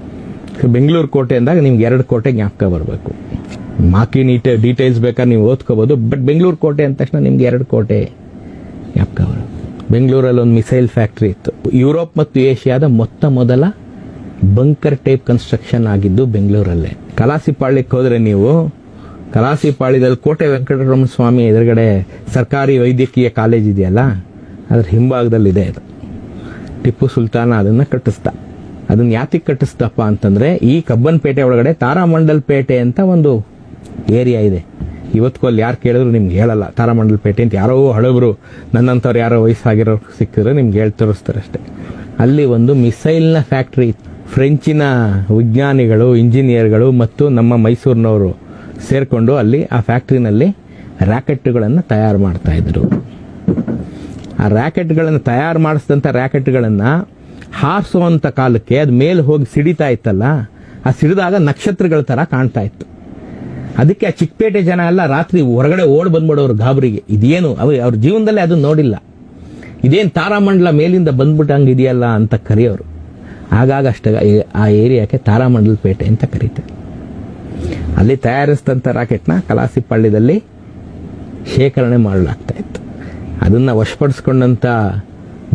ಬೆಂಗಳೂರು ಕೋಟೆ ಅಂದಾಗ ನಿಮ್ಗೆ 2 ಕೋಟೆ ಜ್ಞಾಪಕ ಬರಬೇಕು. ಮಾಕಿ ಡೀಟೇಲ್ಸ್ ಬೇಕಾದ್ರೆ ನೀವು ಓದ್ಕೋಬಹುದು. ಬಟ್ ಬೆಂಗಳೂರು ಕೋಟೆ ಅಂದ ತಕ್ಷಣ ನಿಮ್ಗೆ 2 ಕೋಟೆ ಜ್ಞಾಪಕ ಬರಬೇಕು. ಬೆಂಗಳೂರಲ್ಲಿ ಒಂದು ಮಿಸೈಲ್ ಫ್ಯಾಕ್ಟರಿ ಇತ್ತು. ಯುರೋಪ್ ಮತ್ತು ಏಷ್ಯಾದ ಮೊತ್ತ ಮೊದಲ ಬಂಕರ್ ಟೈಪ್ ಕನ್ಸ್ಟ್ರಕ್ಷನ್ ಆಗಿದ್ದು ಬೆಂಗಳೂರಲ್ಲೇ. ಕಲಾಸಿಪಾಳ್ಯಕ್ಕೆ ಹೋದ್ರೆ ನೀವು, ಕಲಾಸಿಪಾಳ್ಯದಲ್ಲಿ ಕೋಟೆ ವೆಂಕಟರಮಣ ಸ್ವಾಮಿ ಎದುರುಗಡೆ ಸರ್ಕಾರಿ ವೈದ್ಯಕೀಯ ಕಾಲೇಜ್ ಇದೆಯಲ್ಲ, ಅದ್ರ ಹಿಂಭಾಗದಲ್ಲಿದೆ ಅದು. ಟಿಪ್ಪು ಸುಲ್ತಾನ ಅದನ್ನ ಕಟ್ಟಿಸ್ದ. ಅದನ್ನ ಯಾತಿಗೆ ಕಟ್ಟಿಸ್ದಪ್ಪ ಅಂತಂದ್ರೆ, ಈ ಕಬ್ಬನ್ ಪೇಟೆ ಒಳಗಡೆ ತಾರಾಮಂಡಲ್ ಪೇಟೆ ಅಂತ ಒಂದು ಏರಿಯಾ ಇದೆ. ಇವತ್ತಿಗೂ ಅಲ್ಲಿ ಯಾರು ಕೇಳಿದ್ರು ನಿಮ್ಗೆ ಹೇಳಲ್ಲ ತಾರಾಮಂಡಲ್ ಪೇಟೆ ಅಂತ. ಯಾರೋ ಹಳಬರು, ನನ್ನಂಥವ್ರು ಯಾರೋ ವಯಸ್ಸಾಗಿರೋ ಸಿಕ್ಕಿದ್ರೆ ನಿಮ್ಗೆ ಹೇಳಿ ತೋರಿಸ್ತಾರೆ ಅಷ್ಟೇ. ಅಲ್ಲಿ ಒಂದು ಮಿಸೈಲ್ನ ಫ್ಯಾಕ್ಟರಿ ಇತ್ತು. ಫ್ರೆಂಚಿನ ವಿಜ್ಞಾನಿಗಳು, ಇಂಜಿನಿಯರ್ಗಳು ಮತ್ತು ನಮ್ಮ ಮೈಸೂರಿನವರು ಸೇರ್ಕೊಂಡು ಅಲ್ಲಿ ಆ ಫ್ಯಾಕ್ಟರಿನಲ್ಲಿ ರ್ಯಾಕೆಟ್ಗಳನ್ನು ತಯಾರು ಮಾಡ್ತಾ ಇದ್ರು. ಆ ರ್ಯಾಕೆಟ್ಗಳನ್ನು ತಯಾರು ಮಾಡಿಸಿದಂಥ ರ್ಯಾಕೆಟ್ಗಳನ್ನು ಹಾರಿಸುವಂಥ ಕಾಲಕ್ಕೆ ಅದು ಮೇಲೆ ಹೋಗಿ ಸಿಡಿತಾ ಇತ್ತಲ್ಲ, ಆ ಸಿಡಿದಾಗ ನಕ್ಷತ್ರಗಳ ಥರ ಕಾಣ್ತಾ ಇತ್ತು. ಅದಕ್ಕೆ ಆ ಚಿಕ್ಕಪೇಟೆ ಜನ ಎಲ್ಲ ರಾತ್ರಿ ಹೊರಗಡೆ ಓಡ್ ಬಂದ್ಬಿಡೋರು ಗಾಬರಿಗೆ. ಇದೇನು ಅವ್ರ ಜೀವನದಲ್ಲೇ ಅದನ್ನ ನೋಡಿಲ್ಲ. ಇದೇನು ತಾರಾಮಂಡಲ ಮೇಲಿಂದ ಬಂದ್ಬಿಟ್ಟಂಗೆ ಇದೆಯಲ್ಲ ಅಂತ ಕರೆಯೋರು. ಆಗಾಗ ಅಷ್ಟೇ ಆ ಏರಿಯಾಕ್ಕೆ ತಾರಾಮಂಡಲ ಪೇಟೆ ಅಂತ ಕರೀತಾರೆ. ಅಲ್ಲಿ ತಯಾರಿಸಿದಂಥ ರಾಕೆಟ್ನ ಕಲಾಸಿಪಾಳ್ಯದಲ್ಲಿ ಶೇಖರಣೆ ಮಾಡಲಾಗ್ತಾ ಇತ್ತು. ಅದನ್ನ ವಶಪಡಿಸ್ಕೊಂಡಂತ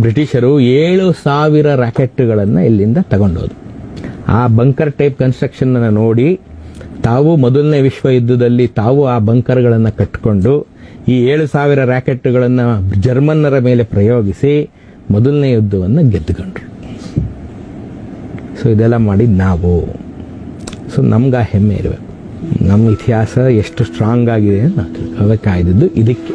ಬ್ರಿಟಿಷರು 7,000 ರಾಕೆಟ್ಗಳನ್ನು ಇಲ್ಲಿಂದ ತಗೊಂಡೋದು. ಆ ಬಂಕರ್ ಟೈಪ್ ಕನ್ಸ್ಟ್ರಕ್ಷನ್ ಅನ್ನು ನೋಡಿ ತಾವು ಮೊದಲನೇ ವಿಶ್ವ ಯುದ್ಧದಲ್ಲಿ ತಾವು ಆ ಬಂಕರ್ಗಳನ್ನು ಕಟ್ಟಿಕೊಂಡು ಈ 7,000 ರಾಕೆಟ್ಗಳನ್ನು ಜರ್ಮನ್ನರ ಮೇಲೆ ಪ್ರಯೋಗಿಸಿ ಮೊದಲನೇ ಯುದ್ಧವನ್ನು ಗೆದ್ದುಕೊಂಡ್ರು. ಸೊ ಇದೆಲ್ಲ ಮಾಡಿದ್ದು ನಾವು. ಸೊ ನಮ್ಗೆ ಆ ಹೆಮ್ಮೆ ಇರಬೇಕು. ನಮ್ಮ ಇತಿಹಾಸ ಎಷ್ಟು ಸ್ಟ್ರಾಂಗ್ ಆಗಿದೆ ಅಂತ ನಾವು ತಿಳ್ಕೋಬೇಕಾಗಿದ್ದು ಇದಕ್ಕೆ.